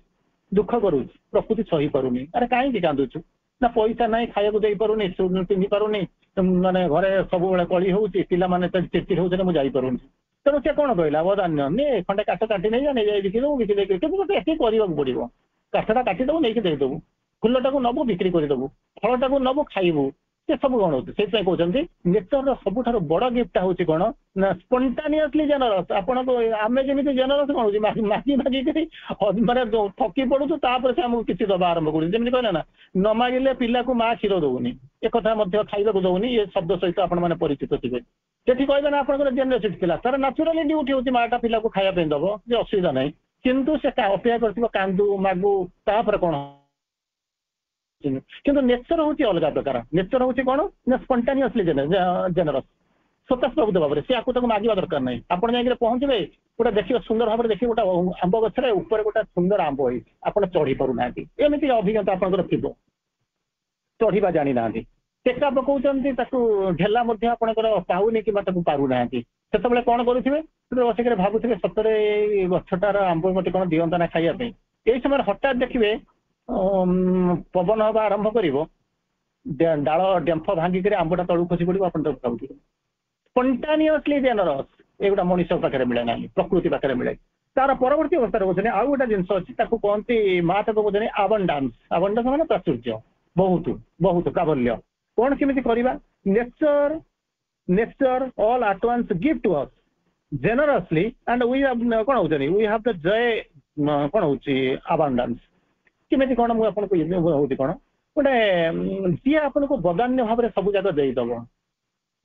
दुख करूँ प्रकृति सही पारुनी अरे कहीं कांदुचु ना पैसा ना खाया दे पारुनी पिंधि पारुनी माने घरे सब कली हो चिड़चिड़ होते मुझे जापारूनी। तेणु से कौन कहला बदान्य ने खंडे काठ काटी नहीं जा नहीं बिकी देव बिकी देखिए कितने करने पड़ो काठटा काटिदेव नहीं देदेबू ଫୁଲଟାକୁ ନବୁ ବିକ୍ରି କରିଦେବୁ, ଫଳଟାକୁ ନବୁ ଖାଇବୁ, ସେ ସବୁ କଣ ହଉଛି। ସେଇଥିପାଇଁ କହୁଛନ୍ତି ନେଚରର ସବୁଠାରୁ ବଡ ଗିଫ୍ଟଟା ହଉଛି କଣ ନା ସ୍ପଣ୍ଟାନିୟସଲି ଜେନରସ୍। ଆପଣଙ୍କୁ ଆମେ ଯେମିତି ଜେନରସ୍ କଣ ହଉଛି ମାଗି ମାଗିକିରି ମାନେ ଥକି ପଡୁଛୁ, ତାପରେ ସେ ଆମକୁ କିଛି ଦବା ଆରମ୍ଭ କରୁଛି। ଯେମିତି କହିଲେ ନା ନ ମାଗିଲେ ପିଲାକୁ ମା କ୍ଷୀର ଦଉନି, ଏକଥା ମଧ୍ୟ ଖାଇବାକୁ ଦଉନି, ଏ ଶବ୍ଦ ସହିତ ଆପଣ ମାନେ ପରିଚିତ ଥିବେ। ସେଠି କହିବେ ନା ଆପଣଙ୍କର ଜେନେରୋସିଟି ଥିଲା, ତାର ନ୍ୟାଚୁରାଲି ଡ୍ୟୁଟି ହଉଛି ମାଟା ପିଲାକୁ ଖାଇବା ପାଇଁ ଦବ, ଯେ ଅସୁବିଧା ନାହିଁ। କିନ୍ତୁ ସେ ଅପେକ୍ଷା କରିଥିବ କାନ୍ଦୁ ମାଗୁ, ତାପରେ କଣ। କିନ୍ତୁ ନେଚର ହଉଛି ଅଲଗା ପ୍ରକାର। ନେଚର ହଉଛି କଣ ନା ସ୍ପଣ୍ଟାନିୟସଲି ଜେନରସ୍, ସ୍ୱତଃସ୍ଫୂର୍ତ୍ତ ଭାବରେ। ସେ ଆକୁ ତାକୁ ମାଗିବା ଦରକାର ନାହିଁ। ଆପଣ ଯାଇକି ପହଞ୍ଚିବେ, ଗୋଟେ ଦେଖିବେ ସୁନ୍ଦର ଭାବରେ ଦେଖିବେ ଗୋଟେ ଆମ୍ବ ଗଛରେ ଉପରେ ଗୋଟେ ସୁନ୍ଦର ଆମ୍ବ ହେଇଛି, ଆପଣ ଚଢି ପାରୁନାହାନ୍ତି, ଏମିତି ଅଭିଜ୍ଞତା ଆପଣଙ୍କର ଥିବ। ଚଢିବା ଜାଣିନାହାନ୍ତି, ଟେକା ପକଉଛନ୍ତି, ତାକୁ ଢେଲା ମଧ୍ୟ ଆପଣଙ୍କର ପାଉନି କିମ୍ବା ତାକୁ ପାରୁନାହାନ୍ତି। ସେତେବେଳେ କଣ କରୁଥିବେ, ବସିକରି ଭାବୁଥିବେ ସତରେ ଏଇ ଗଛଟାର ଆମ୍ବ ମତେ କଣ ଦିଅନ୍ତା ନା ଖାଇବା ପାଇଁ। ଏଇ ସମୟରେ ହଠାତ୍ ଦେଖିବେ ପବନ ହବା ଆରମ୍ଭ କରିବ, ଡାଳ ଡେମ୍ଫ ଭାଙ୍ଗିକିରି ଆମ୍ବଟା ତଳକୁ ଖସି ପଡିବ, ଆପଣ ତାକୁ ଖାଉଥିବେ। ସ୍ପଣ୍ଟାନିୟସଲି ଜେନରସ୍ ଏଗୁଟା ମଣିଷ ପାଖରେ ମିଳେ ନାହିଁ, ପ୍ରକୃତି ପାଖରେ ମିଳେ। ତାର ପରବର୍ତ୍ତୀ ଅବସ୍ଥାରେ କହୁଛନ୍ତି ଆଉ ଗୋଟେ ଜିନିଷ ଅଛି, ତାକୁ କହନ୍ତି ମା ତାକୁ କହୁଛନ୍ତି ଆବଣ୍ଡାନ୍ସ। ଆବଣ୍ଡାନ୍ସ ମାନେ ପ୍ରାଚୁର୍ଯ୍ୟ, ବହୁତ ବହୁତ ପ୍ରାବଲ୍ୟ। କଣ କେମିତି କରିବା, nature all at once give to us generously and we କଣ ହଉଛନ୍ତି वी हैव द ଜୟ କଣ ହଉଛି ଆବଣ୍ଡାନ୍ସ। କେମିତି କଣ ମୁଁ ଆପଣଙ୍କୁ ହଉଛି କଣ ଗୋଟେ ସିଏ ଆପଣଙ୍କୁ ବଦାନ୍ୟ ଭାବରେ ସବୁ ଯାକ ଦେଇଦବ।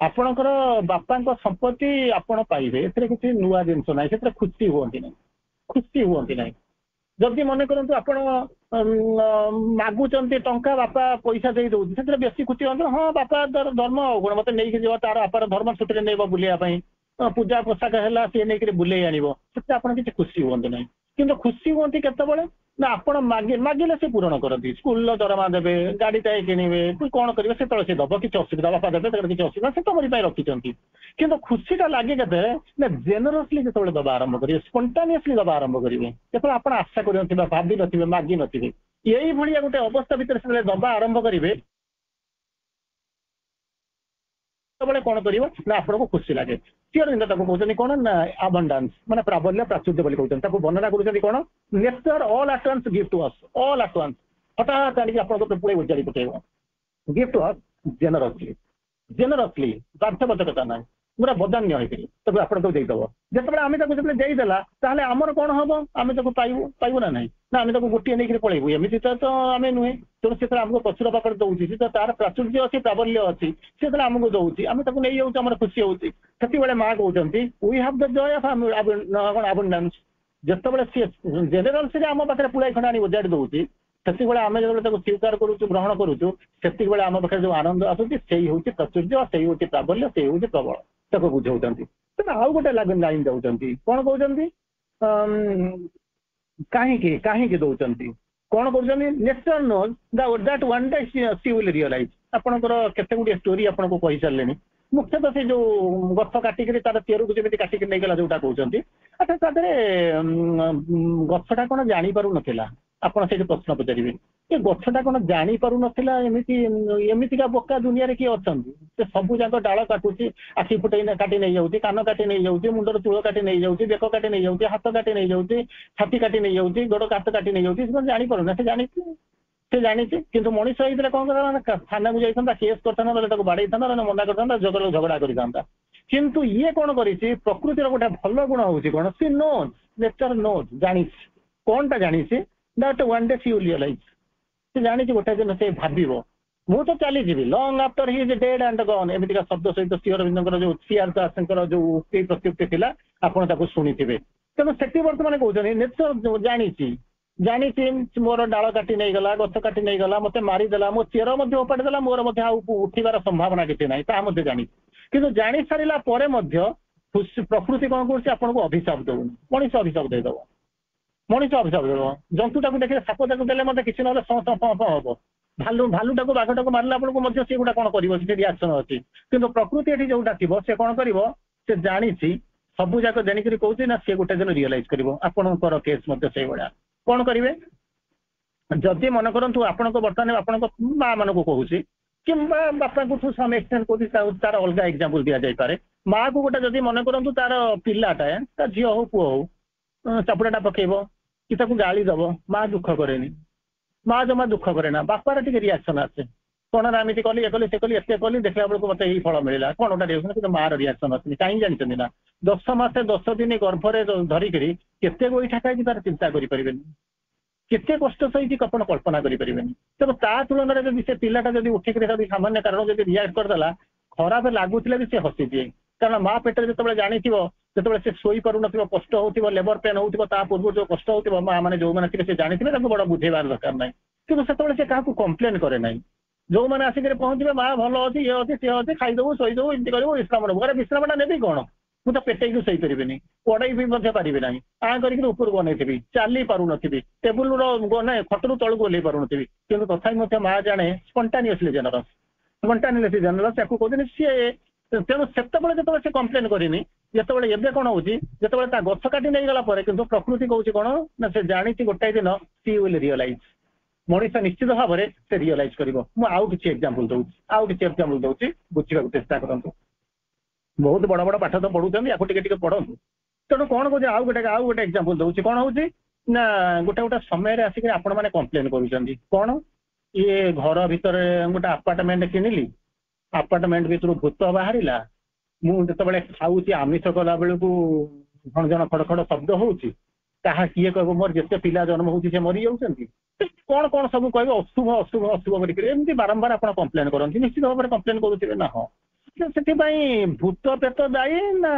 ଆପଣଙ୍କର ବାପାଙ୍କ ସମ୍ପତ୍ତି ଆପଣ ପାଇବେ, ଏଥିରେ କିଛି ନୂଆ ଜିନିଷ ନାହିଁ, ସେଥିରେ ଖୁସି ହୁଅନ୍ତି ନାହିଁ, ଖୁସି ହୁଅନ୍ତି ନାହିଁ। ଯଦି ମନେ କରନ୍ତୁ ଆପଣ ମାଗୁଛନ୍ତି ଟଙ୍କା, ବାପା ପଇସା ଦେଇ ଦଉଛି, ସେଥିରେ ବେଶୀ ଖୁସି ହୁଅନ୍ତି। ହଁ ବାପା ଧର୍ମ ଆଉ କଣ, ମତେ ନେଇକି ଯିବ, ତାର ବାପାର ଧର୍ମ ଛୁଟିରେ ନେବ ବୁଲିବା ପାଇଁ, ପୂଜା ପୋଷାକ ହେଲା ସିଏ ନେଇକରି ବୁଲେଇ ଆଣିବ, ସେଥିରେ ଆପଣ କିଛି ଖୁସି ହୁଅନ୍ତି ନାହିଁ। କିନ୍ତୁ ଖୁସି ହୁଅନ୍ତି କେତେବେଳେ ନା ଆପଣ ମାଗିଲେ ସେ ପୂରଣ କରନ୍ତି। ସ୍କୁଲର ଦରମା ଦେବେ, ଗାଡିଟାଏ କିଣିବେ, କଣ କରିବେ, ସେତେବେଳେ ସେ ଦବ, କିଛି ଅସୁବିଧା ବାପା ଦେବେ, ତାଙ୍କର କିଛି ଅସୁବିଧା ସେ ତମରି ପାଇଁ ରଖିଛନ୍ତି। କିନ୍ତୁ ଖୁସିଟା ଲାଗେ କେତେବେଳେ ନା ଜେନରସଲି ଯେତେବେଳେ ଦବା ଆରମ୍ଭ କରିବେ, ସ୍ପଣ୍ଟାନିୟସଲି ଦବା ଆରମ୍ଭ କରିବେ, ଯେତେବେଳେ ଆପଣ ଆଶା କରିନଥିବେ, ଭାବି ନଥିବେ, ମାଗି ନଥିବେ, ଏଇଭଳିଆ ଗୋଟେ ଅବସ୍ଥା ଭିତରେ ସେତେବେଳେ ଦବା ଆରମ୍ଭ କରିବେ, ସେତେବେଳେ କଣ କରିବ ନା ଆପଣଙ୍କୁ ଖୁସି ଲାଗେ। ସିଏ ତାକୁ କହୁଛନ୍ତି କଣ ନା ଆବଣ୍ଡାନ୍ସ ମାନେ ପ୍ରାବଲ୍ୟ, ପ୍ରାଚୁର୍ଯ୍ୟ ବୋଲି କହୁଛନ୍ତି। ତାକୁ ବର୍ଣ୍ଣନା କରୁଛନ୍ତି କଣ nature all at once give to us, all at once, ହଠାତ୍ ଆଣିକି ଆପଣଙ୍କ ପୁଳେ ଉଜାଡି ପକେଇବ। गिव ଟୁ ଅସ୍ ଜେନରସଲି, ବାଧ୍ୟବାଧକତା ନାହିଁ, ପୁରା ବଦାନ୍ୟ ହେଇକିରି ତାକୁ ଆପଣ ତାକୁ ଦେଇଦବ। ଯେତେବେଳେ ଆମେ ତାକୁ ଯେତେବେଳେ ଦେଇଦେଲା, ତାହେଲେ ଆମର କଣ ହବ, ଆମେ ତାକୁ ପାଇବୁ ନା ନାହିଁ, ନା ଆମେ ତାକୁ ଗୋଟିଏ ନେଇକରି ପଳେଇବୁ, ଏମିତି ତ ଆମେ ନୁହେଁ। ତେଣୁ ସେତେବେଳେ ଆମକୁ ପ୍ରଚୁର ପାଖରେ ଦଉଛି, ସେ ତାର ପ୍ରାଚୁର୍ଯ୍ୟ ଅଛି, ପ୍ରାବଲ୍ୟ ଅଛି, ସେତେବେଳେ ଆମକୁ ଦଉଛି, ଆମେ ତାକୁ ନେଇଯାଉଛୁ, ଆମର ଖୁସି ହଉଛି। ସେତେବେଳେ ମା କହୁଛନ୍ତି we have the joy of abundance. ଯେତେବେଳେ ସିଏ ଜେନେରାଲ୍ସରେ ଆମ ପାଖରେ ପୁଳାଏ ଖଣ୍ଡେ ଆଣି ଓଜାଡ଼ି ଦଉଛି, ସେତିକିବେଳେ ଆମେ ଯେତେବେଳେ ତାକୁ ସ୍ୱୀକାର କରୁଛୁ, ଗ୍ରହଣ କରୁଛୁ, ସେତିକିବେଳେ ଆମ ପାଖରେ ଯୋଉ ଆନନ୍ଦ ଆସୁଛି, ସେଇ ହଉଛି ପ୍ରାଚୁର୍ଯ୍ୟ, ସେଇ ହଉଛି ପ୍ରାବଲ୍ୟ, ସେଇ ହଉଛି ପ୍ରବଳ। ତାକୁ ବୁଝାଉଛନ୍ତି। ତେଣୁ ଆଉ ଗୋଟେ ଲାଇନ୍ ଦଉଛନ୍ତି, କଣ କହୁଛନ୍ତି, କାହିଁକି ଦଉଛନ୍ତି, କଣ କରୁଛନ୍ତି, nature nose that one day she will realise. ଆପଣଙ୍କର କେତେ ଗୁଡିଏ ଷ୍ଟୋରି ଆପଣଙ୍କୁ କହିସାରିଲେଣି। ମୁଖ୍ୟତଃ ସେ ଯୋଉ ଗଛ କାଟିକିରି ତାର ଚେରକୁ ଯେମିତି କାଟିକି ନେଇଗଲା ଯୋଉଟା କହୁଛନ୍ତି, ଆଚ୍ଛା ତା ଦେହରେ ଗଛଟା କଣ ଜାଣିପାରୁନଥିଲା, ଆପଣ ସେଇଠି ପ୍ରଶ୍ନ ପଚାରିବେ, ଏ ଗଛଟା କଣ ଜାଣିପାରୁନଥିଲା, ଏମିତିକା ବୋକା ଦୁନିଆରେ କିଏ ଅଛନ୍ତି? ସେ ସବୁ ଯାକ ଡାଳ କାଟୁଛି, ଆଖି ଫୁଟେଇ କାଟି ନେଇଯାଉଛି, କାନ କାଟି ନେଇଯାଉଛି, ମୁଣ୍ଡର ଚୂଳ କାଟି ନେଇଯାଉଛି, ବେକ କାଟି ନେଇଯାଉଛି, ହାତ କାଟି ନେଇଯାଉଛି, ଛାତି କାଟି ନେଇଯାଉଛି, ଗୋଡ କାଟ କାଟି ନେଇଯାଉଛି, ସେ ଜାଣିପାରୁନା, ସେ ଜାଣିଛି। କିନ୍ତୁ ମଣିଷ ହେଇଥିଲେ କଣ କରନ୍ତା, ଥାନାକୁ ଯାଇଥାନ୍ତା, କେସ୍ କରିଥାନ୍ତା, ନହେଲେ ତାକୁ ବାଡେଇଥାନ୍ତା, ନହେଲେ ମନା କରିଥାନ୍ତା, ଝଗଡା କରିଥାନ୍ତା। କିନ୍ତୁ ଇଏ କଣ କରିଛି, ପ୍ରକୃତିର ଗୋଟେ ଭଲ ଗୁଣ ହଉଛି କଣ, ସି ନୋଜ୍, ନେଚର ନୋଜ୍, ଜାଣିଛି। କଣଟା ଜାଣିଛି, that one day she will realise. ସେ ଜାଣିଛି ଗୋଟେ ଦିନ ସେ ଭାବିବ, ମୁଁ ତ ଚାଲିଯିବି, long after he is dead and gone, ଏମିତିକା ଶବ୍ଦ ସହିତ ଶ୍ରୀ ଅରବିନ୍ଦଙ୍କର ଯୋଉ ସିଆର୍ ଦାସଙ୍କର ଯୋଉ ପ୍ରତ୍ୟୁକ୍ତି ଥିଲା, ଆପଣ ତାକୁ ଶୁଣିଥିବେ। ତେଣୁ ସେଠି ବର୍ତ୍ତମାନ କହୁଛନ୍ତି ନେଚର ଜାଣିଛି ମୋର ଡାଳ କାଟି ନେଇଗଲା, ଗଛ କାଟି ନେଇଗଲା, ମତେ ମାରିଦେଲା, ମୋ ଚେର ମଧ୍ୟ ଉପାଡ଼ି ଦେଲା, ମୋର ମଧ୍ୟ ଆଉ ଉଠିବାର ସମ୍ଭାବନା କିଛି ନାହିଁ, ତାହା ମଧ୍ୟ ଜାଣିଛି। କିନ୍ତୁ ଜାଣି ସାରିଲା ପରେ ମଧ୍ୟ ପ୍ରକୃତି କଣ କରୁଛି, ଆପଣଙ୍କୁ ଅଭିଶାପ ଦଉନି। ମଣିଷ ଅଭିଶାପ ଦେଇଦବ, ଜନ୍ତୁଟାକୁ ଦେଖିଲେ, ସାପ ତାକୁ ଦେଲେ ମଧ୍ୟ କିଛି ନହେଲେ ହବ। ଭାଲୁଟାକୁ ବାଘଟାକୁ ମାରିଲା ବେଳକୁ ମଧ୍ୟ ସେ ଗୁଟା କଣ କରିବ, ସେ ରିଆକ୍ସନ ଅଛି। କିନ୍ତୁ ପ୍ରକୃତି ଏଠି ଯୋଉଟା ଥିବ, ସେ କଣ କରିବ, ସେ ଜାଣିଛି, ସବୁ ଯାକ ଜାଣିକରି କହୁଛି ନା ସେ ଗୋଟେ ଦିନ ରିଅଲାଇଜ କରିବ। ଆପଣଙ୍କର କେସ୍ ମଧ୍ୟ ସେଇଭଳିଆ। କଣ କରିବେ, ଯଦି ମନେ କରନ୍ତୁ ଆପଣଙ୍କ ବର୍ତ୍ତମାନ ଆପଣଙ୍କ ମା ମାନଙ୍କୁ କହୁଛି, କିମ୍ବା ବାପାଙ୍କଠୁ ସମ୍ ଏକ୍ସଟେଣ୍ଡ କହୁଛି, ତାର ଅଲଗା ଏକ୍ଜାମ୍ପଲ ଦିଆଯାଇପାରେ। ମାକୁ ଗୋଟେ ଯଦି ମନେ କରନ୍ତୁ ତାର ପିଲାଟା, ତା ଝିଅ ହଉ ପୁଅ ହଉ, ଚାପୁଡ଼ାଟା ପକେଇବ କି ତାକୁ ଗାଳି ଦବ, ମା ଦୁଃଖ କରେନି। ମା ଜମା ଦୁଃଖ କରେ ନା, ବାପାର ଟିକେ ରିଆକ୍ସନ ଆସେ, କଣ ନା ଏମିତି କଲି, ଏ କଲି, ସେ କଲି, ଏତେ କଲି, ଦେଖିଲା ବେଳକୁ ମତେ ଏଇ ଫଳ ମିଳିଲା, କଣ ଗୋଟେ ରିଆକ୍ସନ, କିନ୍ତୁ ମାର ରିଆକ୍ସନ ଆସୁନି। କାହିଁକି ଜାଣିଛନ୍ତି ନା, 10 ମାସ 10 ଦିନ ଗର୍ଭରେ ଧରିକିରି କେତେ ଗୋଇଠା ଖାଇକି ତାର ଚିନ୍ତା କରିପାରିବେନି, କେତେ କଷ୍ଟ ସହିକି ଆପଣ କଳ୍ପନା କରିପାରିବେନି। ତେଣୁ ତା ତୁଳନାରେ ଯଦି ସେ ପିଲାଟା ଯଦି ଉଠିକିରି ଯଦି ସାମାନ୍ୟ କାରଣ ଯଦି ରିଆକ୍ଟ କରିଦେଲା, ଖରାପ ଲାଗୁଥିଲେ ବି ସେ ହସିଦିଏ। କାରଣ ମା ପେଟରେ ଯେତେବେଳେ ଜାଣିଥିବ, ଯେତେବେଳେ ସେ ଶୋଇପାରୁନଥିବ, କଷ୍ଟ ହଉଥିବ, ଲେବର ପେନ୍ ହଉଥିବ, ତା ପୂର୍ବରୁ ଯୋଉ କଷ୍ଟ ହଉଥିବ, ମା ମାନେ ଯୋଉମାନେ ଥିବେ ସେ ଜାଣିଥିବେ, ତାଙ୍କୁ ବଡ ବୁଝେଇବାର ଦରକାର ନାହିଁ। କିନ୍ତୁ ସେତେବେଳେ ସେ କାହାକୁ କମ୍ପ୍ଲେନ କରେ ନାହିଁ। ଯୋଉମାନେ ଆସିକି ପହଞ୍ଚିବେ, ମା ଭଲ ଅଛି, ଇଏ ଅଛି, ସିଏ ଅଛି, ଖାଇଦବୁ, ଶୋଇଦବୁ, ଏମିତି କରିବୁ, ବିଶ୍ରାମ ନେବୁ। ଆରେ ବିଶ୍ରାମଟା ନେବି କଣ, ମୁଁ ତ ପେଟେଇକି ଶୋଇପାରିବିନି, ପଡେଇ ବି ମଧ୍ୟ ପାରିବି ନାହିଁ, କରିକି ଉପରକୁ ଅନେଇଥିବି, ଚାଲି ପାରୁନଥିବି, ଟେବୁଲର ଖଟରୁ ତଳକୁ ଓହ୍ଲେଇ ପାରୁନଥିବି, କିନ୍ତୁ ତଥାପି ମଧ୍ୟ ମା ଜାଣେ ସ୍ପଣ୍ଟାନିୟସଲି ଜେନରସ୍, ସ୍ପଣ୍ଟାନିୟସଲି ଜେନରସ୍ ତାକୁ କହୁଛନ୍ତି ସିଏ। ତେଣୁ ସେତେବେଳେ ଯେତେବେଳେ ସେ କମ୍ପ୍ଲେନ କରିନି, ଯେତେବେଳେ ଏବେ କଣ ହଉଛି, ଯେତେବେଳେ ତା ଗଛ କାଟି ନେଇଗଲା ପରେ କିନ୍ତୁ ପ୍ରକୃତି କହୁଛି କଣ ନା, ସେ ଜାଣିଛି ଗୋଟାଏ ଦିନ ସି ୱିଲ୍ ରିଅଲାଇଜ, ମଣିଷ ନିଶ୍ଚିତ ଭାବରେ ସେ ରିଅଲାଇଜ କରିବ। ମୁଁ ଆଉ କିଛି ଏକ୍ସାମ୍ପଲ ଦଉଛି, ବୁଝିବାକୁ ଚେଷ୍ଟା କରନ୍ତୁ। ବହୁତ ବଡ ବଡ ପାଠ ତ ପଢୁଛନ୍ତି, ୟାକୁ ଟିକେ ଟିକେ ପଢନ୍ତୁ। ତେଣୁ କଣ କହୁଛି, ଆଉ ଗୋଟେ ଏକ୍ସାମ୍ପଲ ଦଉଛି। କଣ ହଉଛି ନା, ଗୋଟେ ସମୟରେ ଆସିକି ଆପଣ ମାନେ କମ୍ପ୍ଲେନ କରୁଛନ୍ତି, କଣ ଇଏ ଘର ଭିତରେ ଗୋଟେ ଆପାର୍ଟମେଣ୍ଟ କିଣିଲି, ଆପାର୍ଟମେଣ୍ଟ ଭିତରୁ ଭୂତ ବାହାରିଲା, ମୁଁ ଯେତେବେଳେ ଖାଉଛି ଆମିଷ କଲା ବେଳକୁ ଝଣ ଖଡ ଖଡ ଶବ୍ଦ ହଉଛି, କାହା କିଏ କହିବ ମୋର ଯେତେ ପିଲା ଜନ୍ମ ହଉଛି ସେ ମରି ଯାଉଛନ୍ତି, କଣ କଣ ସବୁ କହିବେ, ଅଶୁଭ ଅଶୁଭ ଅଶୁଭ କରିକି ଏମିତି ବାରମ୍ବାର ଆପଣ କମ୍ପ୍ଲେନ କରନ୍ତି। ନିଶ୍ଚିତ ଭାବରେ କମ୍ପ୍ଲେନ କରୁଥିବେ ନା? ହଁ। ସେଥିପାଇଁ ଭୂତ ପେଟ ଦାୟୀ ନା